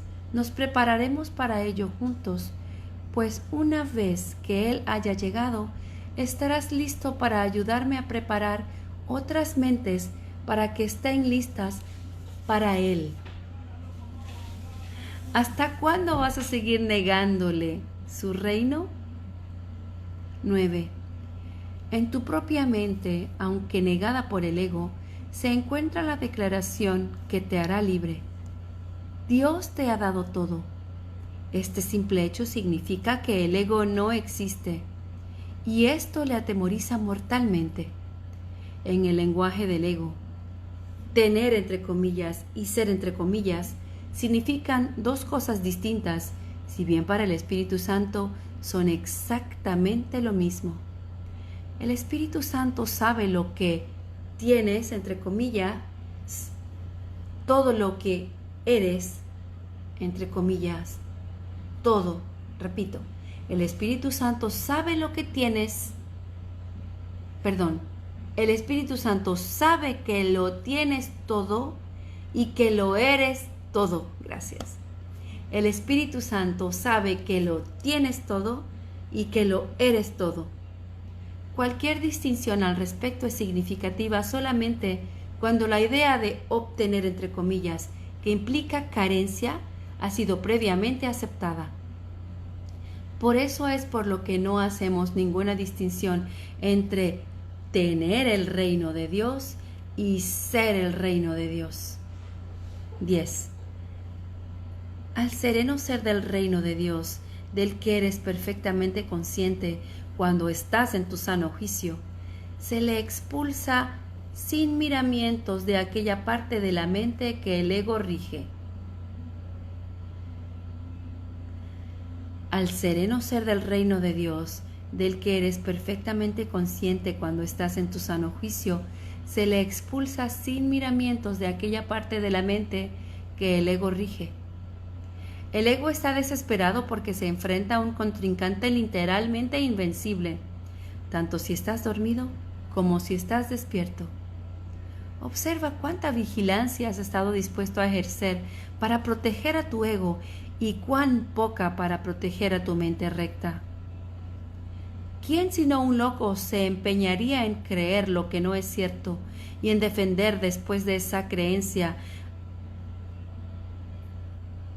A: que Él haya llegado, estarás listo para ayudarme a preparar otras mentes para que estén listas para Él. ¿Hasta cuándo vas a seguir negándole su reino? 9. En tu propia mente, aunque negada por el ego, se encuentra la declaración que te hará libre. Dios te ha dado todo. Este simple hecho significa que el ego no existe, y esto le atemoriza mortalmente. En el lenguaje del ego, tener entre comillas y ser entre comillas significan dos cosas distintas, si bien para el Espíritu Santo son exactamente lo mismo. El Espíritu Santo sabe lo que tienes, entre comillas, todo lo que eres, entre comillas, todo. Repito, el Espíritu Santo sabe lo que tienes, el Espíritu Santo sabe que lo tienes todo y que lo eres todo. Gracias. El Espíritu Santo sabe que lo tienes todo y que lo eres todo. Cualquier distinción al respecto es significativa solamente cuando la idea de obtener, entre comillas, que implica carencia, ha sido previamente aceptada. Por eso es por lo que no hacemos ninguna distinción entre tener el reino de Dios y ser el reino de Dios. 10. Al sereno ser del reino de Dios, del que eres perfectamente consciente cuando estás en tu sano juicio, se le expulsa sin miramientos de aquella parte de la mente que el ego rige. Al sereno ser del reino de Dios, del que eres perfectamente consciente cuando estás en tu sano juicio, se le expulsa sin miramientos de aquella parte de la mente que el ego rige. El ego está desesperado porque se enfrenta a un contrincante literalmente invencible, tanto si estás dormido como si estás despierto. Observa cuánta vigilancia has estado dispuesto a ejercer para proteger a tu ego y cuán poca para proteger a tu mente recta. ¿Quién sino un loco se empeñaría en creer lo que no es cierto y en defender después de esa creencia?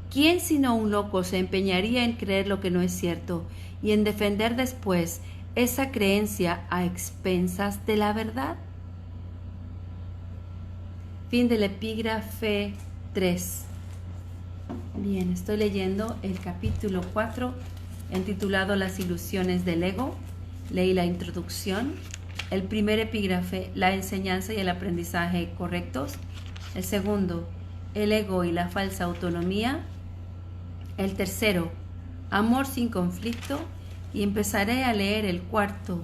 A: ¿Quién sino un loco se empeñaría en creer lo que no es cierto y en defender después esa creencia a expensas de la verdad? Fin del epígrafe 3. Bien, estoy leyendo el capítulo 4, intitulado Las ilusiones del ego. Leí la introducción. El primer epígrafe, la enseñanza y el aprendizaje correctos. El segundo, el ego y la falsa autonomía. El tercero, amor sin conflicto. Y empezaré a leer el cuarto.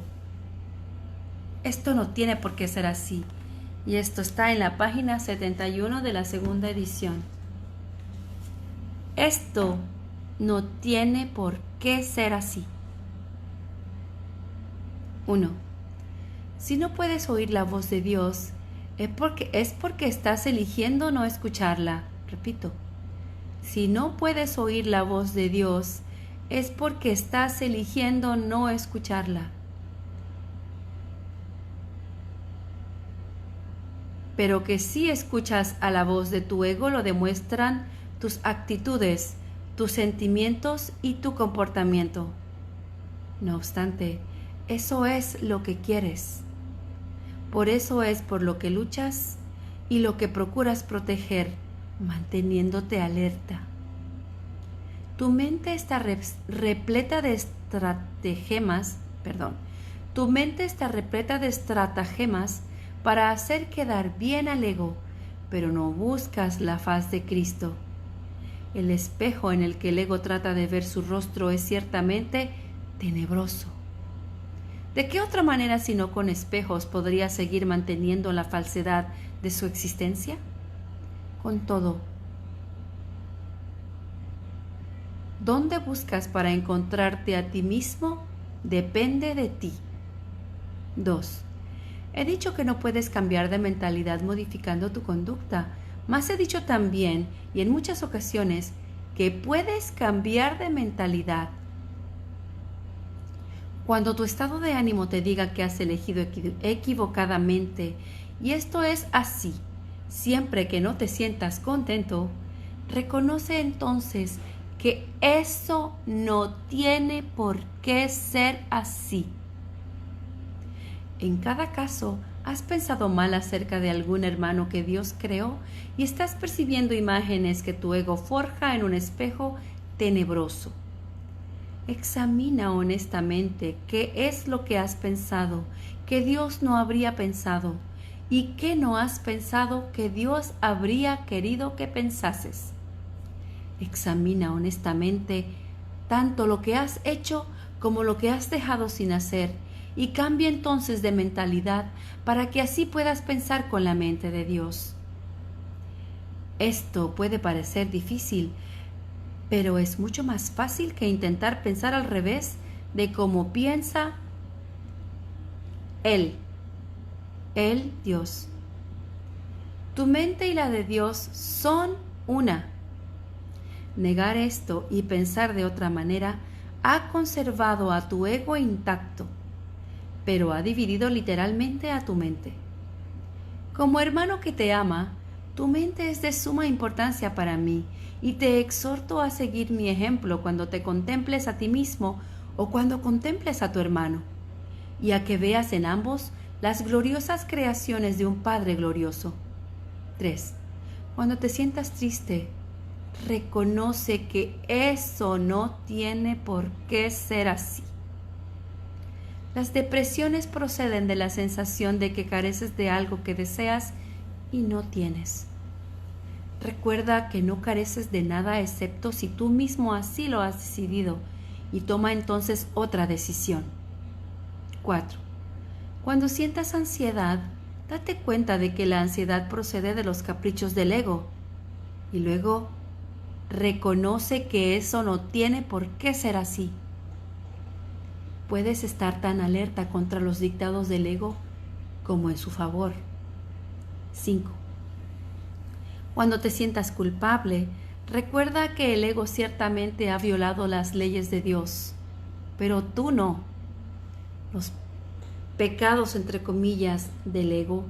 A: Esto no tiene por qué ser así. Y esto está en la página 71 de la segunda edición. Esto no tiene por qué ser así. 1. Si no puedes oír la voz de Dios, es porque estás eligiendo no escucharla. Repito, si no puedes oír la voz de Dios, es porque estás eligiendo no escucharla. Pero que sí escuchas a la voz de tu ego lo demuestran tus actitudes, tus sentimientos y tu comportamiento. No obstante, eso es lo que quieres. Por eso es por lo que luchas y lo que procuras proteger, manteniéndote alerta. Tu mente está repleta de estratagemas, para hacer quedar bien al ego, pero no buscas la faz de Cristo. El espejo en el que el ego trata de ver su rostro es ciertamente tenebroso. ¿De qué otra manera sino con espejos podría seguir manteniendo la falsedad de su existencia? Con todo, ¿dónde buscas para encontrarte a ti mismo? Depende de ti. 2. He dicho que no puedes cambiar de mentalidad modificando tu conducta, mas he dicho también, y en muchas ocasiones, que puedes cambiar de mentalidad cuando tu estado de ánimo te diga que has elegido equivocadamente, y esto es así, siempre que no te sientas contento, reconoce entonces que eso no tiene por qué ser así. En cada caso, has pensado mal acerca de algún hermano que Dios creó y estás percibiendo imágenes que tu ego forja en un espejo tenebroso. Examina honestamente qué es lo que has pensado que Dios no habría pensado y qué no has pensado que Dios habría querido que pensases. Examina honestamente tanto lo que has hecho como lo que has dejado sin hacer y cambia entonces de mentalidad para que así puedas pensar con la mente de Dios. Esto puede parecer difícil, pero es mucho más fácil que intentar pensar al revés de cómo piensa Él, Dios. Tu mente y la de Dios son una. Negar esto y pensar de otra manera ha conservado a tu ego intacto, pero ha dividido literalmente a tu mente. Como hermano que te ama, tu mente es de suma importancia para mí y te exhorto a seguir mi ejemplo cuando te contemples a ti mismo o cuando contemples a tu hermano, y a que veas en ambos las gloriosas creaciones de un Padre glorioso. 3. Cuando te sientas triste, reconoce que eso no tiene por qué ser así. Las depresiones proceden de la sensación de que careces de algo que deseas y no tienes. Recuerda que no careces de nada excepto si tú mismo así lo has decidido y toma entonces otra decisión. 4. Cuando sientas ansiedad, Date cuenta de que la ansiedad procede de los caprichos del ego y luego reconoce que eso no tiene por qué ser así. Puedes estar tan alerta contra los dictados del ego como en su favor. 5. Cuando te sientas culpable, recuerda que el ego ciertamente ha violado las leyes de Dios, pero tú no. Los pecados, entre comillas, del ego,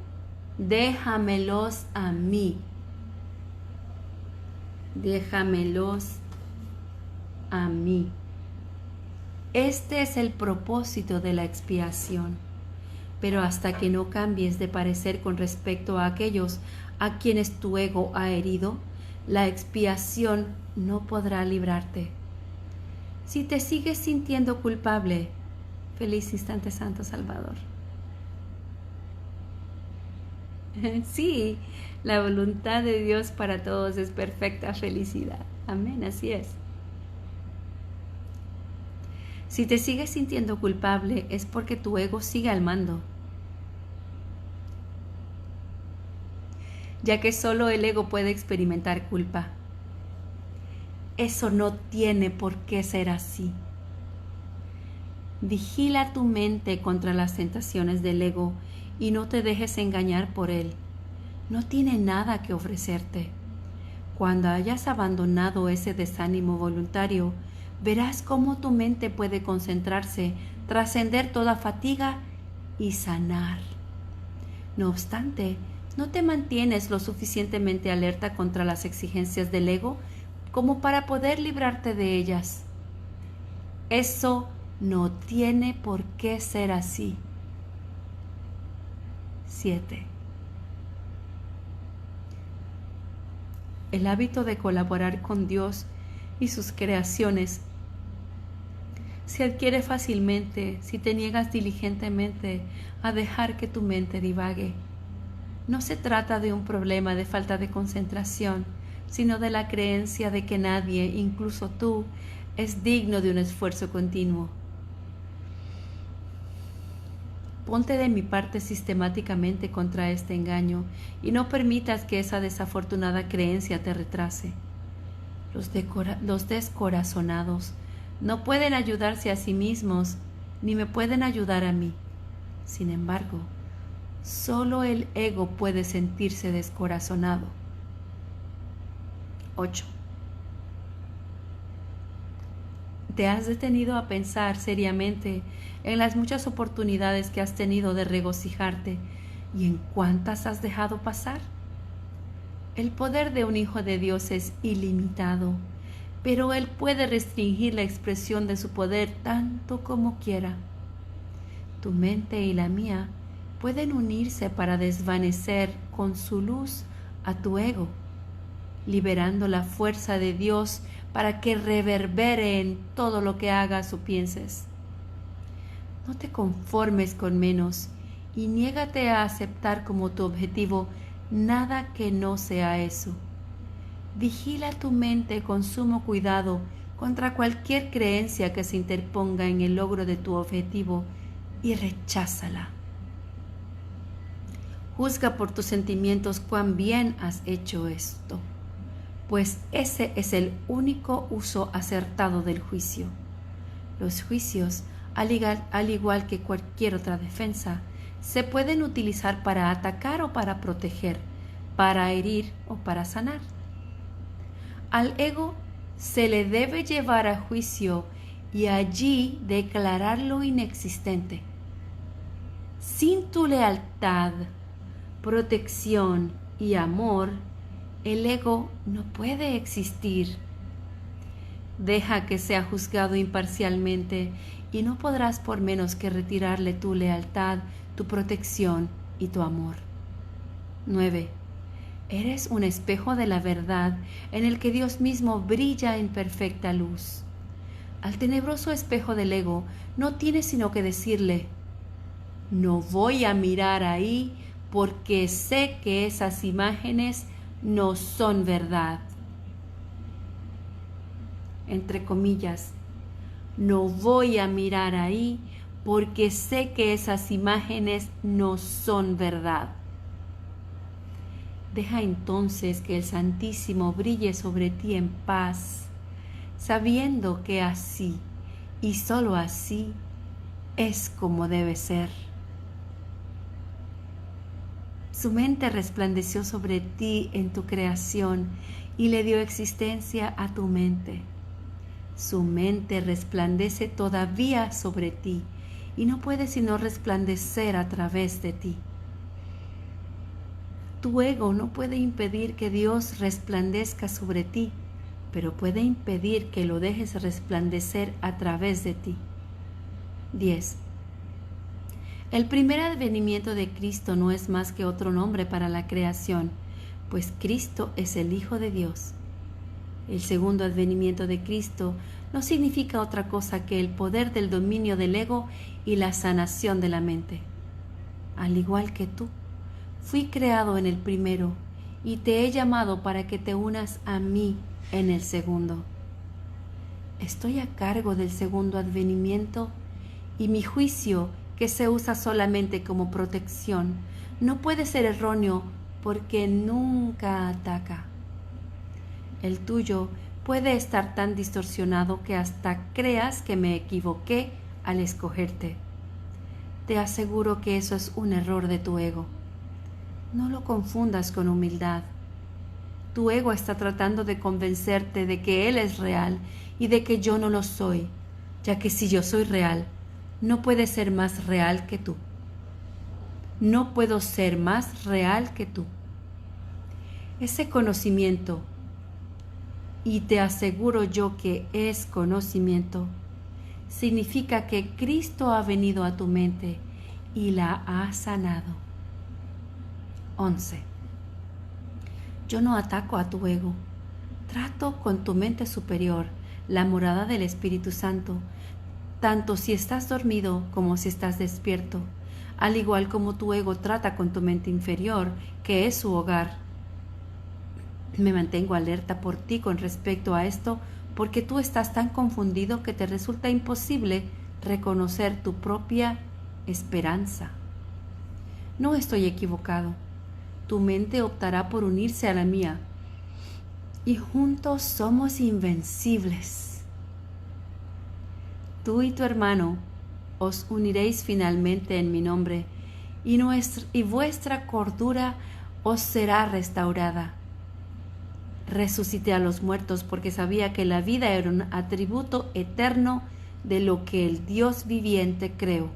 A: déjamelos a mí. Déjamelos a mí. Este es el propósito de la expiación. Pero hasta que no cambies de parecer con respecto a aquellos a quienes tu ego ha herido, la expiación no podrá librarte. Si te sigues sintiendo culpable, feliz instante santo Salvador. Sí, la voluntad de Dios para todos es perfecta felicidad. Amén, así es. Si te sigues sintiendo culpable es porque tu ego sigue al mando. Ya que solo el ego puede experimentar culpa. Eso no tiene por qué ser así. Vigila tu mente contra las tentaciones del ego y no te dejes engañar por él. No tiene nada que ofrecerte. Cuando hayas abandonado ese desánimo voluntario, verás cómo tu mente puede concentrarse, trascender toda fatiga y sanar. No obstante, no te mantienes lo suficientemente alerta contra las exigencias del ego como para poder librarte de ellas. Eso no tiene por qué ser así. 7. El hábito de colaborar con Dios y sus creaciones se adquiere fácilmente si te niegas diligentemente a dejar que tu mente divague. No se trata de un problema de falta de concentración, sino de la creencia de que nadie, incluso tú, es digno de un esfuerzo continuo. Ponte de mi parte sistemáticamente contra este engaño y no permitas que esa desafortunada creencia te retrase. Los descorazonados no pueden ayudarse a sí mismos ni me pueden ayudar a mí. Sin embargo, solo el ego puede sentirse descorazonado. 8. ¿Te has detenido a pensar seriamente en las muchas oportunidades que has tenido de regocijarte y en cuántas has dejado pasar? El poder de un hijo de Dios es ilimitado, pero Él puede restringir la expresión de su poder tanto como quiera. Tu mente y la mía pueden unirse para desvanecer con su luz a tu ego, liberando la fuerza de Dios para que reverbere en todo lo que hagas o pienses. No te conformes con menos y niégate a aceptar como tu objetivo nada que no sea eso. Vigila tu mente con sumo cuidado contra cualquier creencia que se interponga en el logro de tu objetivo y recházala. Juzga por tus sentimientos cuán bien has hecho esto, pues ese es el único uso acertado del juicio. Los juicios, al igual que cualquier otra defensa, se pueden utilizar para atacar o para proteger, para herir o para sanar. Al ego se le debe llevar a juicio y allí declararlo inexistente. Sin tu lealtad, protección y amor, el ego no puede existir. Deja que sea juzgado imparcialmente y no podrás por menos que retirarle tu lealtad, tu protección y tu amor. 9. Eres un espejo de la verdad en el que Dios mismo brilla en perfecta luz. Al tenebroso espejo del ego no tienes sino que decirle: no voy a mirar ahí porque sé que esas imágenes no son verdad. Entre comillas, no voy a mirar ahí porque sé que esas imágenes no son verdad. Deja entonces que el Santísimo brille sobre ti en paz, sabiendo que así y sólo así es como debe ser. Su mente resplandeció sobre ti en tu creación y le dio existencia a tu mente. Su mente resplandece todavía sobre ti y no puede sino resplandecer a través de ti. Tu ego no puede impedir que Dios resplandezca sobre ti, pero puede impedir que lo dejes resplandecer a través de ti. 10. El primer advenimiento de Cristo no es más que otro nombre para la creación, pues Cristo es el Hijo de Dios. El segundo advenimiento de Cristo no significa otra cosa que el poder del dominio del ego y la sanación de la mente. Al igual que tú, fui creado en el primero y te he llamado para que te unas a mí en el segundo. Estoy a cargo del segundo advenimiento y mi juicio, que se usa solamente como protección, no puede ser erróneo porque nunca ataca. El tuyo puede estar tan distorsionado que hasta creas que me equivoqué al escogerte. Te aseguro que eso es un error de tu ego. No lo confundas con humildad. Tu ego está tratando de convencerte de que él es real y de que yo no lo soy, ya que si yo soy real, no puede ser más real que tú. No puedo ser más real que tú. Ese conocimiento, y te aseguro yo que es conocimiento, significa que Cristo ha venido a tu mente y la ha sanado. 11. Yo no ataco a tu ego. Trato con tu mente superior, la morada del Espíritu Santo, tanto si estás dormido como si estás despierto, al igual como tu ego trata con tu mente inferior, que es su hogar. Me mantengo alerta por ti con respecto a esto, porque tú estás tan confundido que te resulta imposible reconocer tu propia esperanza. No estoy equivocado. Tu mente optará por unirse a la mía, y juntos somos invencibles. Tú y tu hermano os uniréis finalmente en mi nombre, y vuestra cordura os será restaurada. Resucité a los muertos porque sabía que la vida era un atributo eterno de lo que el Dios viviente creó.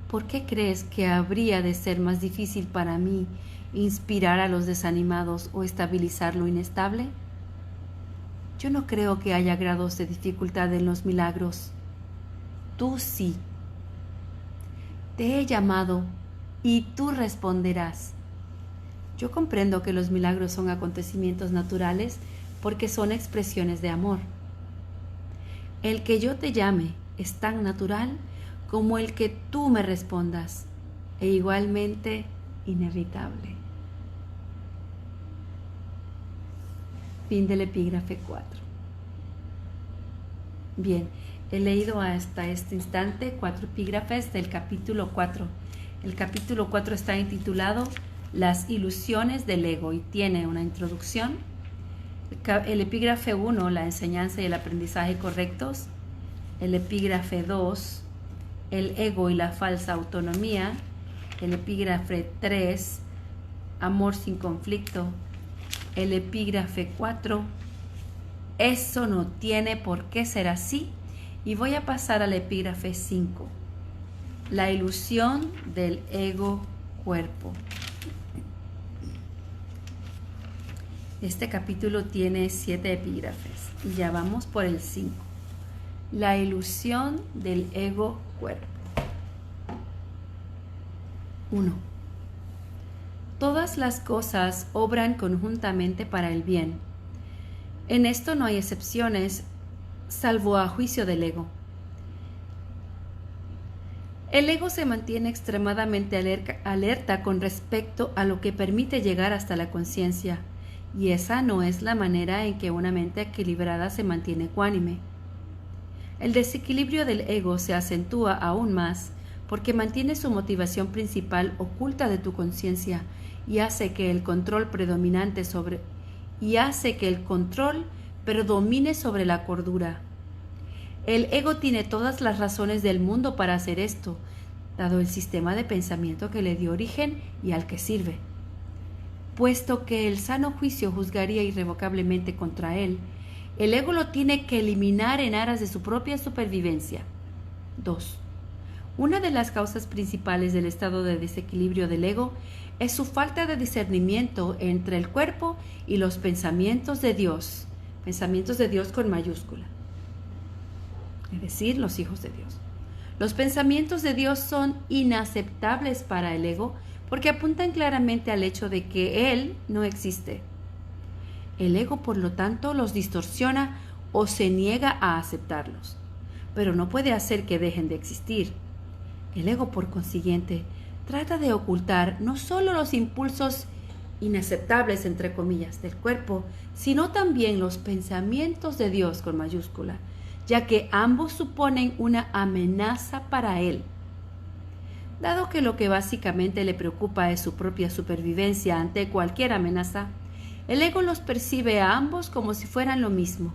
A: ¿Por qué crees que habría de ser más difícil para mí inspirar a los desanimados o estabilizar lo inestable? Yo no creo que haya grados de dificultad en los milagros. Tú sí. Te he llamado y tú responderás. Yo comprendo que los milagros son acontecimientos naturales porque son expresiones de amor. El que yo te llame es tan natural como el que tú me respondas, e igualmente inevitable. Fin del epígrafe 4. Bien, he leído hasta este instante 4 epígrafes del capítulo 4. El capítulo 4 está intitulado Las ilusiones del ego y tiene una introducción. El epígrafe 1, la enseñanza y el aprendizaje correctos. El epígrafe 2, el ego y la falsa autonomía. El epígrafe 3, amor sin conflicto. El epígrafe 4, eso no tiene por qué ser así. Y voy a pasar al epígrafe 5, la ilusión del ego-cuerpo. Este capítulo tiene 7 epígrafes y ya vamos por el 5. La ilusión del ego-cuerpo. 1. Todas las cosas obran conjuntamente para el bien. En esto no hay excepciones, salvo a juicio del ego. El ego se mantiene extremadamente alerta con respecto a lo que permite llegar hasta la conciencia, y esa no es la manera en que una mente equilibrada se mantiene ecuánime. El desequilibrio del ego se acentúa aún más porque mantiene su motivación principal oculta de tu conciencia y hace que el control predomine sobre la cordura. El ego tiene todas las razones del mundo para hacer esto, dado el sistema de pensamiento que le dio origen y al que sirve. Puesto que el sano juicio juzgaría irrevocablemente contra él, el ego lo tiene que eliminar en aras de su propia supervivencia. 2. Una de las causas principales del estado de desequilibrio del ego es su falta de discernimiento entre el cuerpo y los pensamientos de Dios con mayúscula, es decir, los hijos de Dios. Los pensamientos de Dios son inaceptables para el ego porque apuntan claramente al hecho de que Él no existe. El ego, por lo tanto, los distorsiona o se niega a aceptarlos, pero no puede hacer que dejen de existir. El ego, por consiguiente, trata de ocultar no solo los impulsos inaceptables, entre comillas, del cuerpo, sino también los pensamientos de Dios con mayúscula, ya que ambos suponen una amenaza para él. Dado que lo que básicamente le preocupa es su propia supervivencia ante cualquier amenaza, el ego los percibe a ambos como si fueran lo mismo,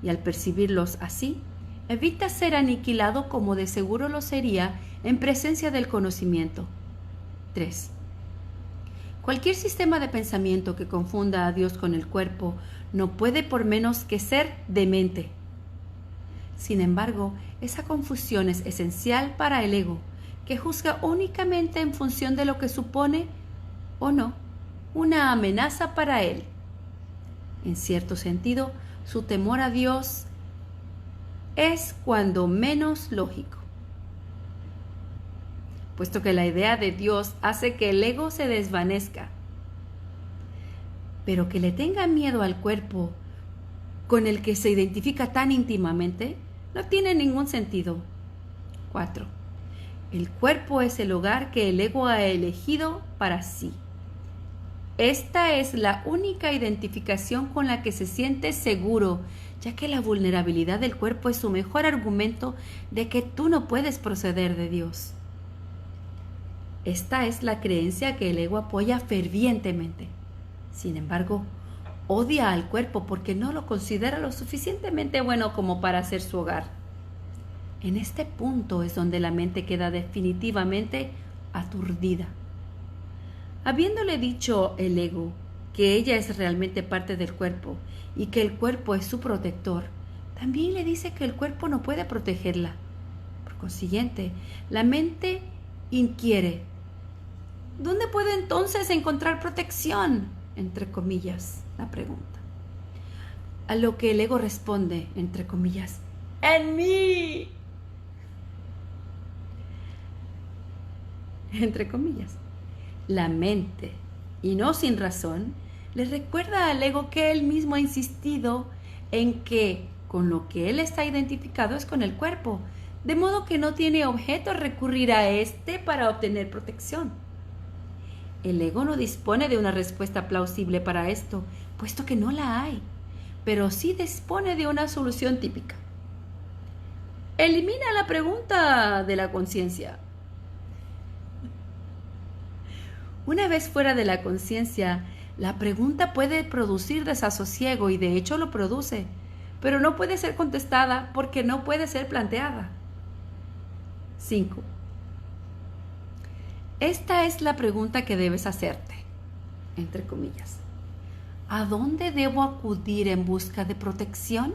A: y al percibirlos así, evita ser aniquilado como de seguro lo sería en presencia del conocimiento. 3. Cualquier sistema de pensamiento que confunda a Dios con el cuerpo no puede por menos que ser demente. Sin embargo, esa confusión es esencial para el ego, que juzga únicamente en función de lo que supone, o no, una amenaza para él. En cierto sentido, su temor a Dios es cuando menos lógico, puesto que la idea de Dios hace que el ego se desvanezca. Pero que le tenga miedo al cuerpo con el que se identifica tan íntimamente no tiene ningún sentido. 4. El cuerpo es el hogar que el ego ha elegido para sí. Esta es la única identificación con la que se siente seguro, ya que la vulnerabilidad del cuerpo es su mejor argumento de que tú no puedes proceder de Dios. Esta es la creencia que el ego apoya fervientemente. Sin embargo, odia al cuerpo porque no lo considera lo suficientemente bueno como para ser su hogar. En este punto es donde la mente queda definitivamente aturdida. Habiéndole dicho el ego que ella es realmente parte del cuerpo y que el cuerpo es su protector, también le dice que el cuerpo no puede protegerla. Por consiguiente, la mente inquiere: ¿dónde puede entonces encontrar protección? Entre comillas, la pregunta. A lo que el ego responde, entre comillas, ¡en mí! Entre comillas. La mente, y no sin razón, le recuerda al ego que él mismo ha insistido en que con lo que él está identificado es con el cuerpo, de modo que no tiene objeto recurrir a este para obtener protección. El ego no dispone de una respuesta plausible para esto, puesto que no la hay, pero sí dispone de una solución típica. Elimina la pregunta de la conciencia. Una vez fuera de la conciencia, la pregunta puede producir desasosiego y de hecho lo produce, pero no puede ser contestada porque no puede ser planteada. 5. Esta es la pregunta que debes hacerte, entre comillas. ¿A dónde debo acudir en busca de protección?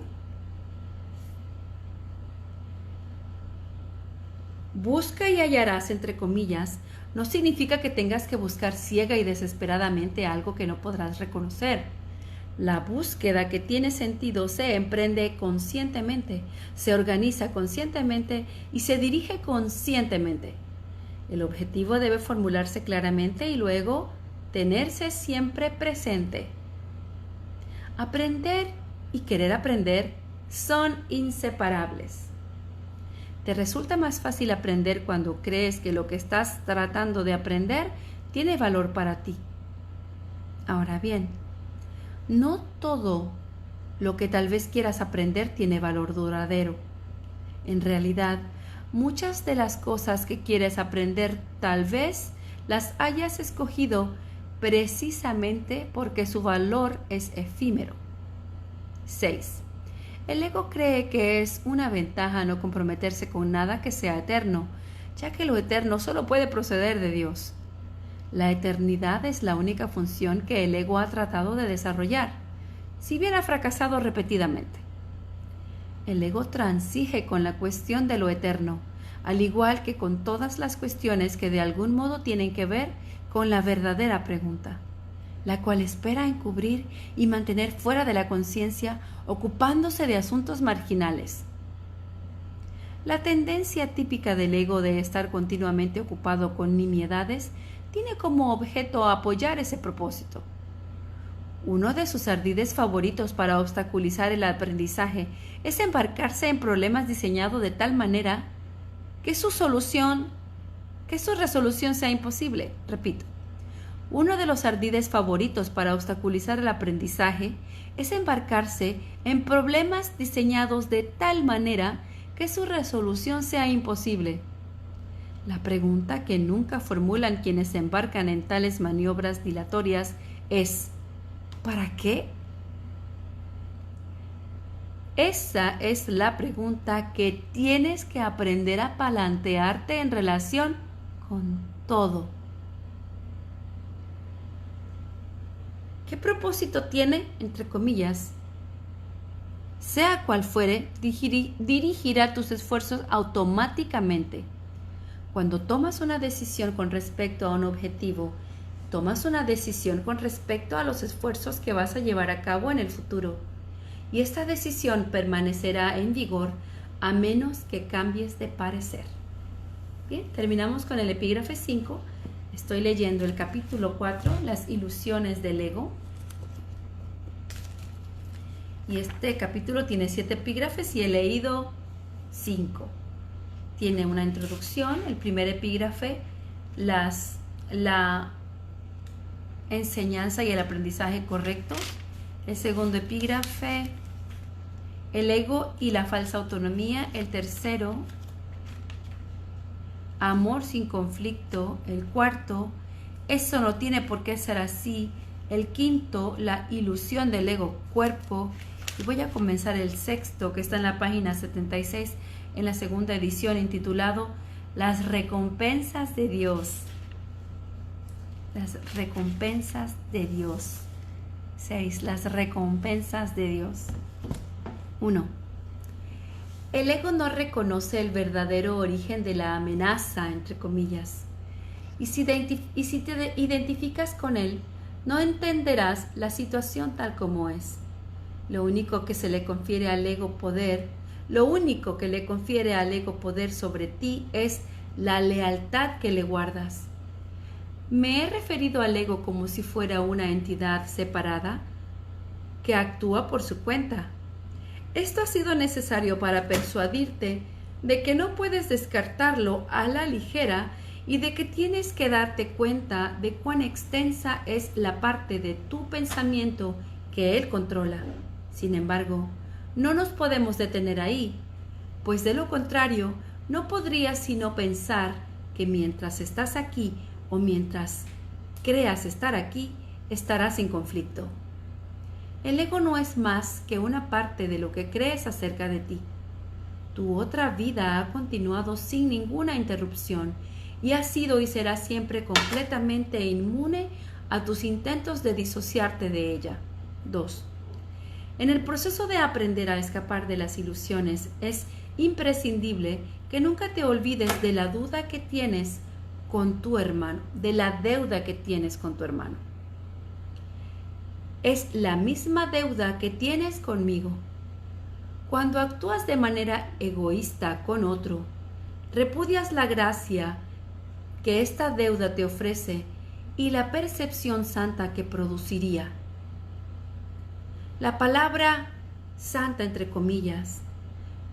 A: Busca y hallarás, entre comillas, no significa que tengas que buscar ciega y desesperadamente algo que no podrás reconocer. La búsqueda que tiene sentido se emprende conscientemente, se organiza conscientemente y se dirige conscientemente. El objetivo debe formularse claramente y luego tenerse siempre presente. Aprender y querer aprender son inseparables. Te resulta más fácil aprender cuando crees que lo que estás tratando de aprender tiene valor para ti. Ahora bien, no todo lo que tal vez quieras aprender tiene valor duradero. En realidad, Muchas de las cosas que quieres aprender tal vez las hayas escogido precisamente porque su valor es efímero. 6. El ego cree que es una ventaja no comprometerse con nada que sea eterno, ya que lo eterno solo puede proceder de Dios. La eternidad es la única función que el ego ha tratado de desarrollar, si bien ha fracasado repetidamente. El ego transige con la cuestión de lo eterno, al igual que con todas las cuestiones que de algún modo tienen que ver con la verdadera pregunta, la cual espera encubrir y mantener fuera de la conciencia, ocupándose de asuntos marginales. La tendencia típica del ego de estar continuamente ocupado con nimiedades tiene como objeto apoyar ese propósito. Uno de sus ardides favoritos para obstaculizar el aprendizaje es embarcarse en problemas diseñados de tal manera que su resolución sea imposible. Repito, uno de los ardides favoritos para obstaculizar el aprendizaje es embarcarse en problemas diseñados de tal manera que su resolución sea imposible. La pregunta que nunca formulan quienes se embarcan en tales maniobras dilatorias es: ¿para qué? Esa es la pregunta que tienes que aprender a plantearte en relación con todo. ¿Qué propósito tiene, entre comillas? Sea cual fuere, dirigirá tus esfuerzos automáticamente. Cuando tomas una decisión con respecto a un objetivo, tomas una decisión con respecto a los esfuerzos que vas a llevar a cabo en el futuro. Y esta decisión permanecerá en vigor a menos que cambies de parecer. Bien, terminamos con el epígrafe 5. Estoy leyendo el capítulo 4, las ilusiones del ego. Y este capítulo tiene 7 epígrafes y he leído 5. Tiene una introducción, el primer epígrafe, la enseñanza y el aprendizaje correcto. El segundo epígrafe, el ego y la falsa autonomía. El tercero, amor sin conflicto. El cuarto, eso no tiene por qué ser así. El quinto, la ilusión del ego cuerpo. Y voy a comenzar el sexto, que está en la página 76, en la segunda edición, intitulado Las recompensas de Dios. Las recompensas de Dios. 6. Las recompensas de Dios. 1. El ego no reconoce el verdadero origen de la amenaza, entre comillas. Y si te identificas con él, no entenderás la situación tal como es. Lo único que le confiere al ego poder sobre ti es la lealtad que le guardas. Me he referido al ego como si fuera una entidad separada que actúa por su cuenta. Esto ha sido necesario para persuadirte de que no puedes descartarlo a la ligera y de que tienes que darte cuenta de cuán extensa es la parte de tu pensamiento que él controla. Sin embargo, no nos podemos detener ahí, pues de lo contrario, no podrías sino pensar que mientras estás aquí o mientras creas estar aquí, estarás en conflicto. El ego no es más que una parte de lo que crees acerca de ti. Tu otra vida ha continuado sin ninguna interrupción y has sido y serás siempre completamente inmune a tus intentos de disociarte de ella. 2. En el proceso de aprender a escapar de las ilusiones, es imprescindible que nunca te olvides de la duda que tienes con tu hermano, de la deuda que tienes con tu hermano. Es la misma deuda que tienes conmigo. Cuando actúas de manera egoísta con otro, repudias la gracia que esta deuda te ofrece y la percepción santa que produciría. La palabra santa, entre comillas,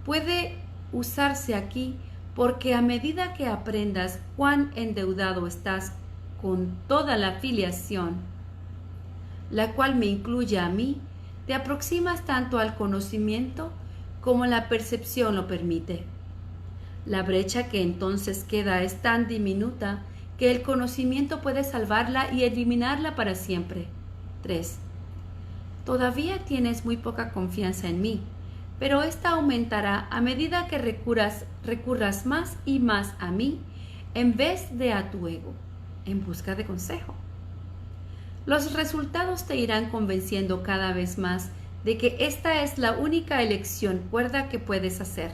A: puede usarse aquí porque a medida que aprendas cuán endeudado estás con toda la filiación, la cual me incluye a mí, te aproximas tanto al conocimiento como la percepción lo permite. La brecha que entonces queda es tan diminuta que el conocimiento puede salvarla y eliminarla para siempre. 3. Todavía tienes muy poca confianza en mí, pero esta aumentará a medida que recurras más y más a mí en vez de a tu ego, en busca de consejo. Los resultados te irán convenciendo cada vez más de que esta es la única elección cuerda que puedes hacer.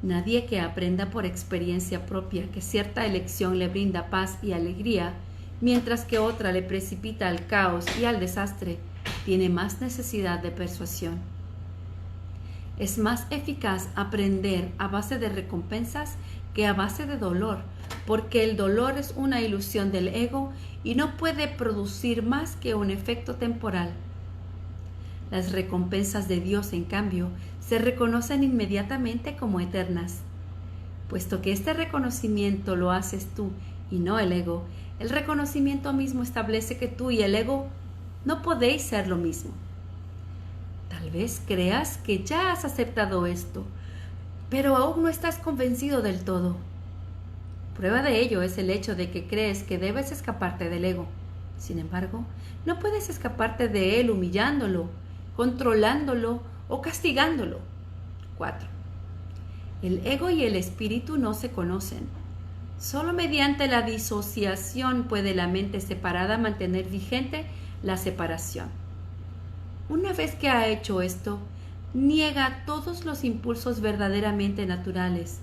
A: Nadie que aprenda por experiencia propia que cierta elección le brinda paz y alegría, mientras que otra le precipita al caos y al desastre, tiene más necesidad de persuasión. Es más eficaz aprender a base de recompensas que a base de dolor, porque el dolor es una ilusión del ego y no puede producir más que un efecto temporal. Las recompensas de Dios, en cambio, se reconocen inmediatamente como eternas. Puesto que este reconocimiento lo haces tú y no el ego, el reconocimiento mismo establece que tú y el ego no podéis ser lo mismo. Tal vez creas que ya has aceptado esto, pero aún no estás convencido del todo. Prueba de ello es el hecho de que crees que debes escaparte del ego. Sin embargo, no puedes escaparte de él humillándolo, controlándolo o castigándolo. 4. El ego y el espíritu no se conocen. Solo mediante la disociación puede la mente separada mantener vigente la separación. Una vez que ha hecho esto, niega todos los impulsos verdaderamente naturales,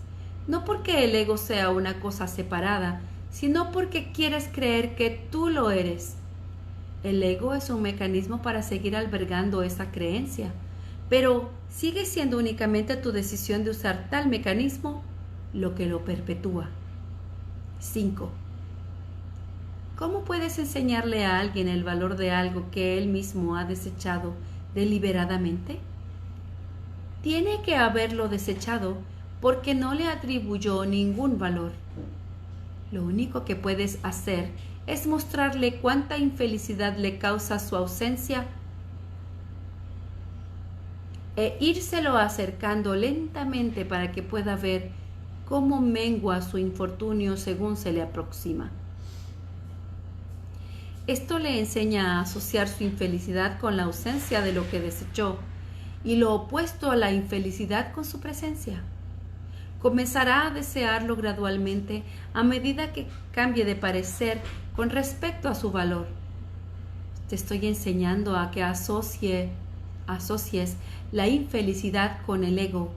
A: no porque el ego sea una cosa separada, sino porque quieres creer que tú lo eres. El ego es un mecanismo para seguir albergando esa creencia, pero sigue siendo únicamente tu decisión de usar tal mecanismo lo que lo perpetúa. 5. ¿Cómo puedes enseñarle a alguien el valor de algo que él mismo ha desechado deliberadamente? Tiene que haberlo desechado porque no le atribuyó ningún valor. Lo único que puedes hacer es mostrarle cuánta infelicidad le causa su ausencia e írselo acercando lentamente para que pueda ver cómo mengua su infortunio según se le aproxima. Esto le enseña a asociar su infelicidad con la ausencia de lo que desechó y lo opuesto a la infelicidad con su presencia. Comenzará a desearlo gradualmente a medida que cambie de parecer con respecto a su valor. Te estoy enseñando a que asocies la infelicidad con el ego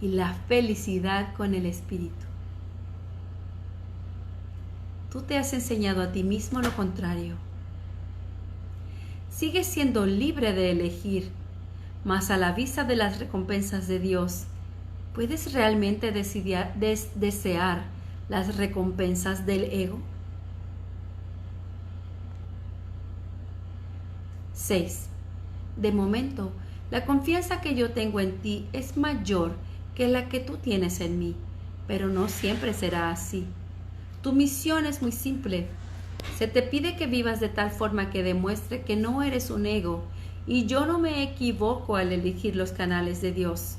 A: y la felicidad con el espíritu. Tú te has enseñado a ti mismo lo contrario. Sigues siendo libre de elegir, mas a la vista de las recompensas de Dios, ¿puedes realmente desear las recompensas del ego? 6. De momento, la confianza que yo tengo en ti es mayor que la que tú tienes en mí, pero no siempre será así. Tu misión es muy simple. Se te pide que vivas de tal forma que demuestre que no eres un ego, y yo no me equivoco al elegir los canales de Dios.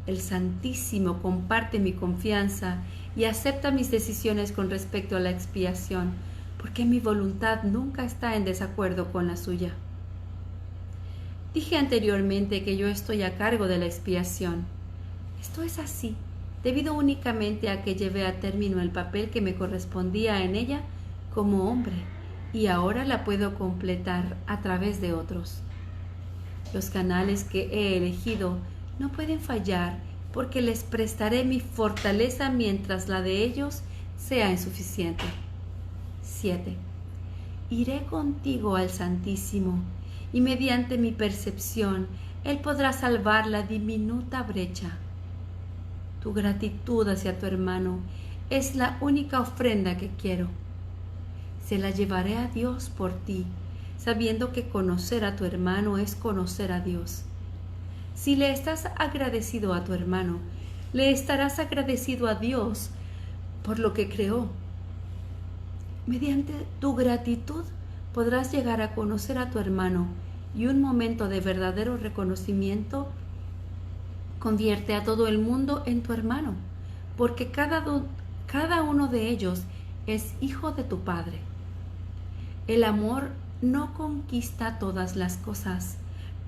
A: El Santísimo comparte mi confianza y acepta mis decisiones con respecto a la expiación, porque mi voluntad nunca está en desacuerdo con la suya. Dije anteriormente que yo estoy a cargo de la expiación. Esto es así, debido únicamente a que llevé a término el papel que me correspondía en ella como hombre, y ahora la puedo completar a través de otros. Los canales que he elegido no pueden fallar porque les prestaré mi fortaleza mientras la de ellos sea insuficiente. 7. Iré contigo al Santísimo, y mediante mi percepción Él podrá salvar la diminuta brecha. Tu gratitud hacia tu hermano es la única ofrenda que quiero. Se la llevaré a Dios por ti, sabiendo que conocer a tu hermano es conocer a Dios. Si le estás agradecido a tu hermano, le estarás agradecido a Dios por lo que creó. Mediante tu gratitud podrás llegar a conocer a tu hermano, y un momento de verdadero reconocimiento convierte a todo el mundo en tu hermano. porque cada uno de ellos es hijo de tu Padre. El amor no conquista todas las cosas,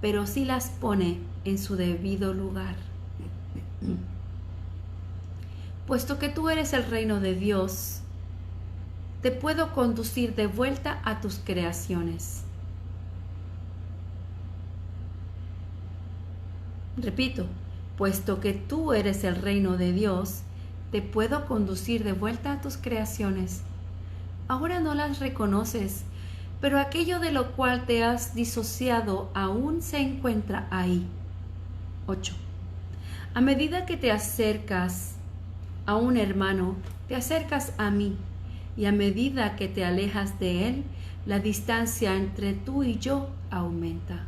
A: pero sí las pone en su debido lugar. Puesto que tú eres el reino de Dios, te puedo conducir de vuelta a tus creaciones. Repito, puesto que tú eres el reino de Dios, te puedo conducir de vuelta a tus creaciones. Ahora no las reconoces, pero aquello de lo cual te has disociado aún se encuentra ahí. 8. A medida que te acercas a un hermano, te acercas a mí, y a medida que te alejas de él, la distancia entre tú y yo aumenta.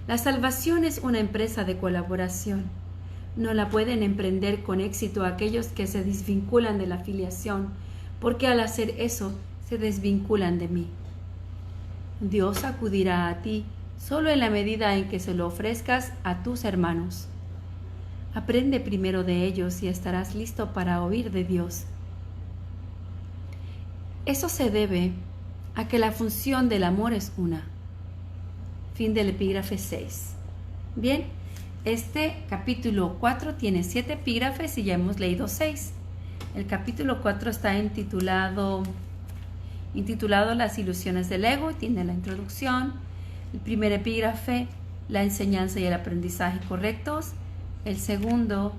A: La salvación es una empresa de colaboración. No la pueden emprender con éxito aquellos que se desvinculan de la filiación, porque al hacer eso se desvinculan de mí. Dios acudirá a ti solo en la medida en que se lo ofrezcas a tus hermanos. Aprende primero de ellos y estarás listo para oír de Dios. Eso se debe a que la función del amor es una. Fin del epígrafe 6. Bien, este capítulo 4 tiene 7 epígrafes y ya hemos leído 6. El capítulo 4 está intitulado Las ilusiones del ego, tiene la introducción, el primer epígrafe, la enseñanza y el aprendizaje correctos, el segundo,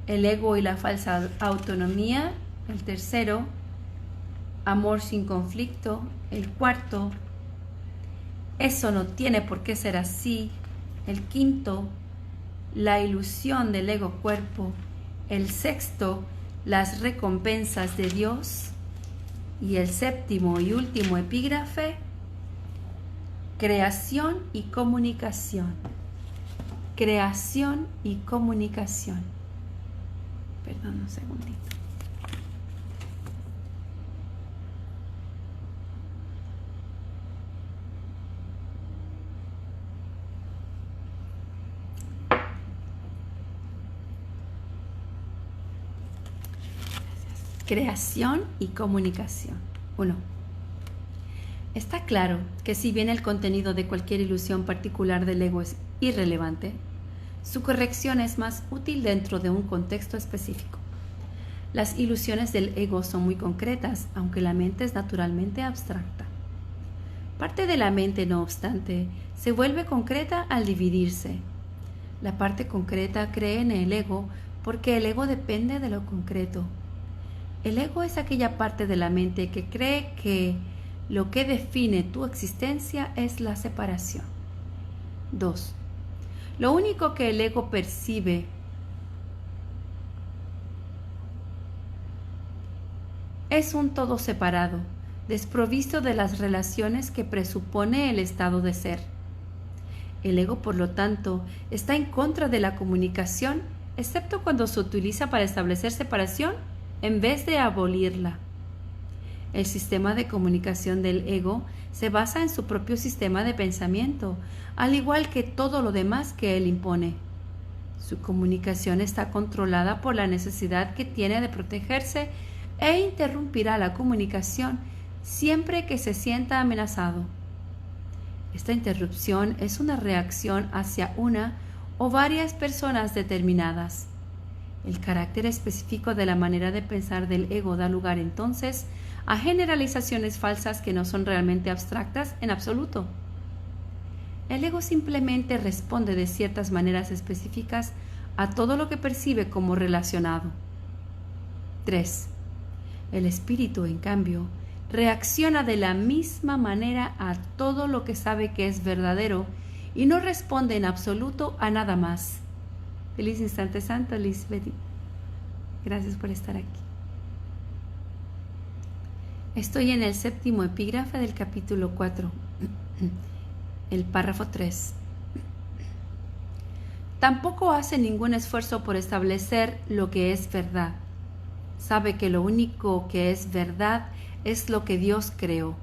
A: el ego y la falsa autonomía, el tercero, amor sin conflicto, el cuarto, eso no tiene por qué ser así, el quinto, la ilusión del ego cuerpo, el sexto, las recompensas de Dios, y el séptimo y último epígrafe, creación y comunicación. Creación y comunicación. Perdón, un segundito. Creación y comunicación. 1. Está claro que si bien el contenido de cualquier ilusión particular del ego es irrelevante, su corrección es más útil dentro de un contexto específico. Las ilusiones del ego son muy concretas, aunque la mente es naturalmente abstracta. Parte de la mente, no obstante, se vuelve concreta al dividirse. La parte concreta cree en el ego porque el ego depende de lo concreto. El ego es aquella parte de la mente que cree que lo que define tu existencia es la separación. 2. Lo único que el ego percibe es un todo separado, desprovisto de las relaciones que presupone el estado de ser. El ego, por lo tanto, está en contra de la comunicación, excepto cuando se utiliza para establecer separación en vez de abolirla. El sistema de comunicación del ego se basa en su propio sistema de pensamiento, al igual que todo lo demás que él impone. Su comunicación está controlada por la necesidad que tiene de protegerse e interrumpirá la comunicación siempre que se sienta amenazado. Esta interrupción es una reacción hacia una o varias personas determinadas. El carácter específico de la manera de pensar del ego da lugar entonces a generalizaciones falsas que no son realmente abstractas en absoluto. El ego simplemente responde de ciertas maneras específicas a todo lo que percibe como relacionado. 3. El espíritu, en cambio, reacciona de la misma manera a todo lo que sabe que es verdadero y no responde en absoluto a nada más. Feliz instante santo, Lisbeth. Gracias por estar aquí. Estoy en el séptimo epígrafe del capítulo 4, el párrafo 3. Tampoco hace ningún esfuerzo por establecer lo que es verdad. Sabe que lo único que es verdad es lo que Dios creó.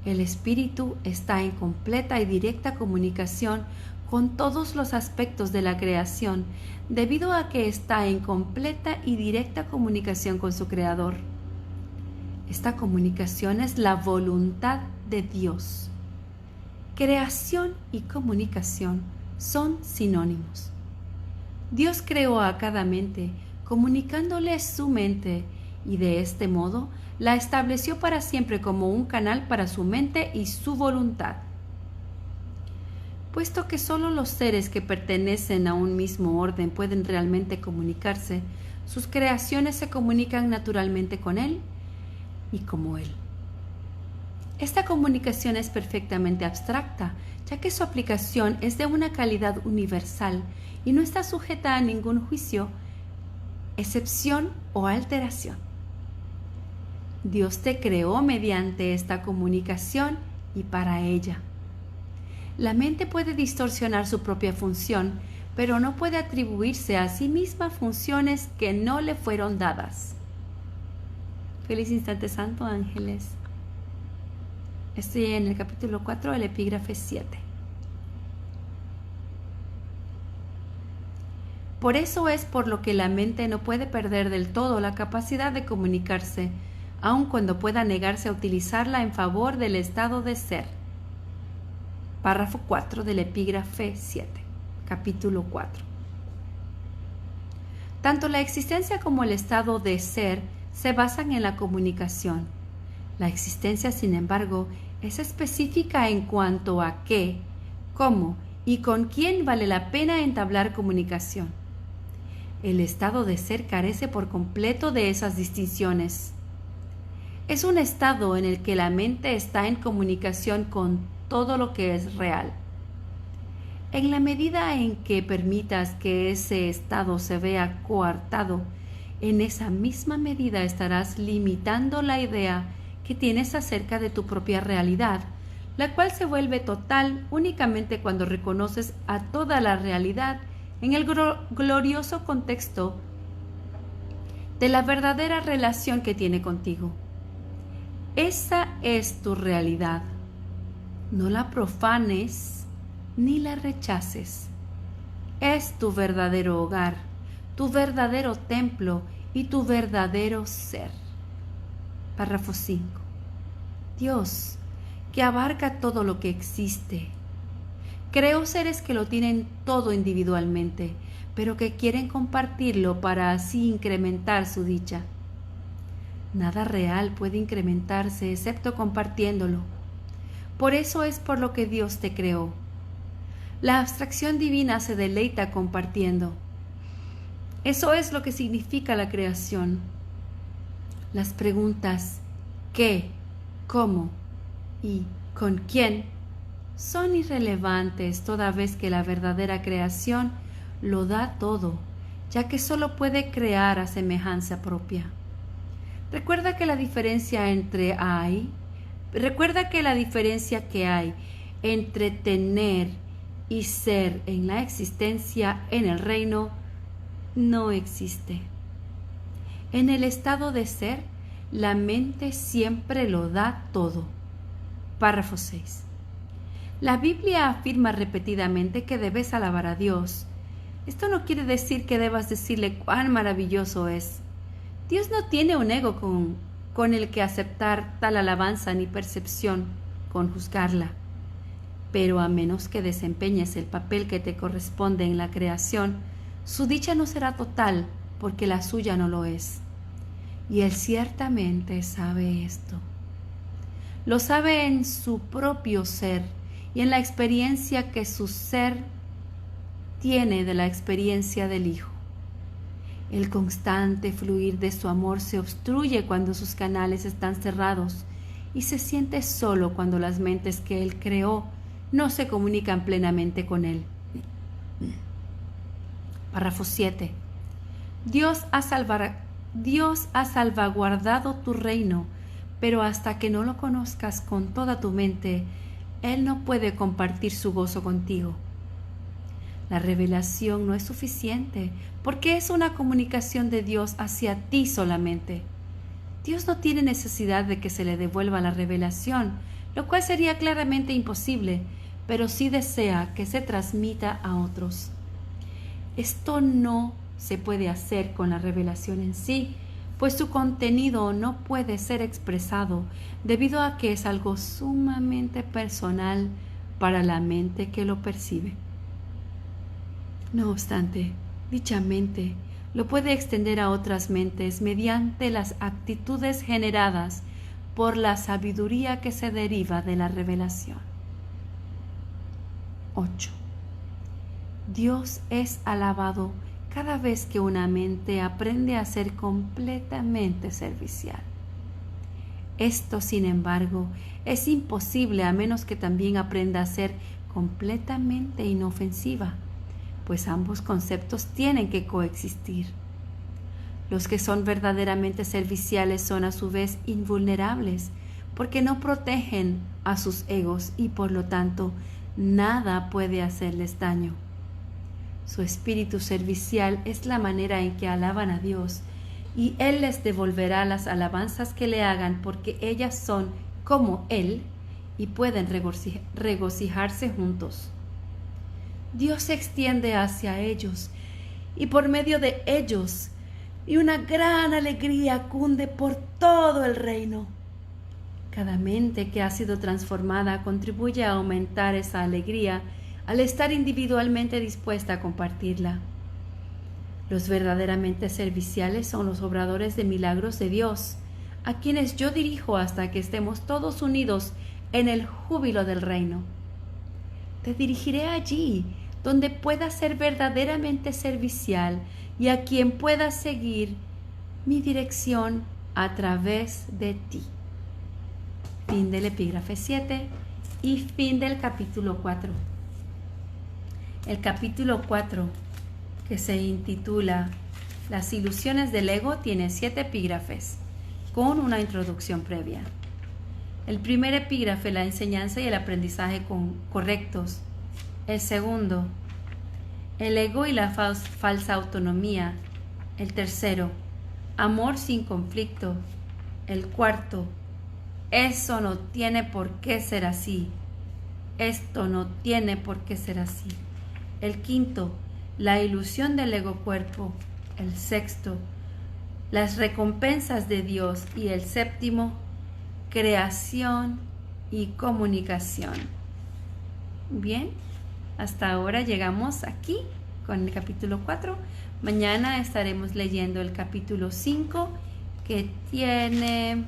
A: El espíritu está en completa y directa comunicación con todos los aspectos de la creación, debido a que está en completa y directa comunicación con su Creador. Esta comunicación es la voluntad de Dios. Creación y comunicación son sinónimos. Dios creó a cada mente, comunicándole su mente, y de este modo la estableció para siempre como un canal para su mente y su voluntad. Puesto que solo los seres que pertenecen a un mismo orden pueden realmente comunicarse, sus creaciones se comunican naturalmente con Él y como Él. Esta comunicación es perfectamente abstracta, ya que su aplicación es de una calidad universal y no está sujeta a ningún juicio, excepción o alteración. Dios te creó mediante esta comunicación y para ella. La mente puede distorsionar su propia función, pero no puede atribuirse a sí misma funciones que no le fueron dadas. Feliz instante santo, ángeles. Estoy en el capítulo 4 del epígrafe 7. Por eso es por lo que la mente no puede perder del todo la capacidad de comunicarse, aun cuando pueda negarse a utilizarla en favor del estado de ser. Párrafo 4 del epígrafe 7, capítulo 4. Tanto la existencia como el estado de ser se basan en la comunicación. La existencia, sin embargo, es específica en cuanto a qué, cómo y con quién vale la pena entablar comunicación. El estado de ser carece por completo de esas distinciones. Es un estado en el que la mente está en comunicación con todo lo que es real. En la medida en que permitas que ese estado se vea coartado, en esa misma medida estarás limitando la idea que tienes acerca de tu propia realidad, la cual se vuelve total únicamente cuando reconoces a toda la realidad en el glorioso contexto de la verdadera relación que tiene contigo. Esa es tu realidad. No la profanes ni la rechaces. Es tu verdadero hogar, tu verdadero templo y tu verdadero ser. Párrafo 5. Dios, que abarca todo lo que existe, creó seres que lo tienen todo individualmente, pero que quieren compartirlo para así incrementar su dicha. Nada real puede incrementarse excepto compartiéndolo. Por eso es por lo que Dios te creó. La abstracción divina se deleita compartiendo. Eso es lo que significa la creación. Las preguntas ¿qué?, ¿cómo? y ¿con quién? Son irrelevantes toda vez que la verdadera creación lo da todo, ya que solo puede crear a semejanza propia. Recuerda que la diferencia que hay entre tener y ser en la existencia en el reino no existe. En el estado de ser, la mente siempre lo da todo. Párrafo 6. La Biblia afirma repetidamente que debes alabar a Dios. Esto no quiere decir que debas decirle cuán maravilloso es. Dios no tiene un ego con el que aceptar tal alabanza ni percepción con juzgarla. Pero a menos que desempeñes el papel que te corresponde en la creación, su dicha no será total porque la suya no lo es. Y Él ciertamente sabe esto. Lo sabe en su propio ser y en la experiencia que su ser tiene de la experiencia del Hijo. El constante fluir de su amor se obstruye cuando sus canales están cerrados y se siente solo cuando las mentes que Él creó no se comunican plenamente con Él. Párrafo 7. Dios ha salvaguardado tu reino, pero hasta que no lo conozcas con toda tu mente, Él no puede compartir su gozo contigo. La revelación no es suficiente porque es una comunicación de Dios hacia ti solamente. Dios no tiene necesidad de que se le devuelva la revelación, lo cual sería claramente imposible, pero sí desea que se transmita a otros. Esto no se puede hacer con la revelación en sí, pues su contenido no puede ser expresado debido a que es algo sumamente personal para la mente que lo percibe. No obstante, dicha mente lo puede extender a otras mentes mediante las actitudes generadas por la sabiduría que se deriva de la revelación. 8. Dios es alabado cada vez que una mente aprende a ser completamente servicial. Esto, sin embargo, es imposible a menos que también aprenda a ser completamente inofensiva, pues ambos conceptos tienen que coexistir. Los que son verdaderamente serviciales son a su vez invulnerables, porque no protegen a sus egos y por lo tanto nada puede hacerles daño. Su espíritu servicial es la manera en que alaban a Dios, y Él les devolverá las alabanzas que le hagan porque ellas son como Él y pueden regocijarse juntos. Dios se extiende hacia ellos y por medio de ellos, y una gran alegría cunde por todo el reino. Cada mente que ha sido transformada contribuye a aumentar esa alegría al estar individualmente dispuesta a compartirla. Los verdaderamente serviciales son los obradores de milagros de Dios, a quienes yo dirijo hasta que estemos todos unidos en el júbilo del reino. Te dirigiré allí, donde puedas ser verdaderamente servicial y a quien pueda seguir mi dirección a través de ti. Fin del epígrafe 7 y fin del capítulo 4. El capítulo 4, que se intitula Las ilusiones del ego, tiene 7 epígrafes, con una introducción previa. El primer epígrafe, la enseñanza y el aprendizaje correctos. El segundo, el ego y la falsa autonomía. El tercero, amor sin conflicto. El cuarto, eso no tiene por qué ser así. Esto no tiene por qué ser así. El quinto, la ilusión del ego-cuerpo. El sexto, las recompensas de Dios. Y el séptimo, creación y comunicación. Bien, hasta ahora llegamos aquí con el capítulo 4. Mañana estaremos leyendo el capítulo 5, que tiene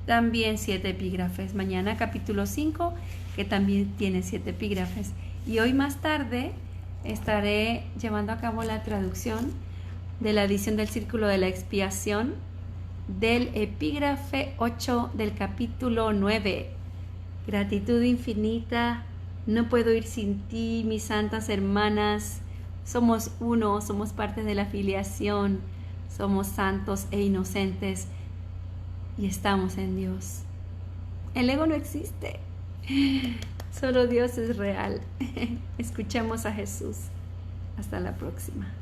A: también 7 epígrafes. Mañana capítulo 5, que también tiene 7 epígrafes. Y hoy más tarde estaré llevando a cabo la traducción de la edición del Círculo de la Expiación del epígrafe 8 del capítulo 9. Gratitud infinita, no puedo ir sin ti, mis santas hermanas. Somos uno, somos parte de la filiación, somos santos e inocentes. Y estamos en Dios. El ego no existe. Solo Dios es real. Escuchemos a Jesús. Hasta la próxima.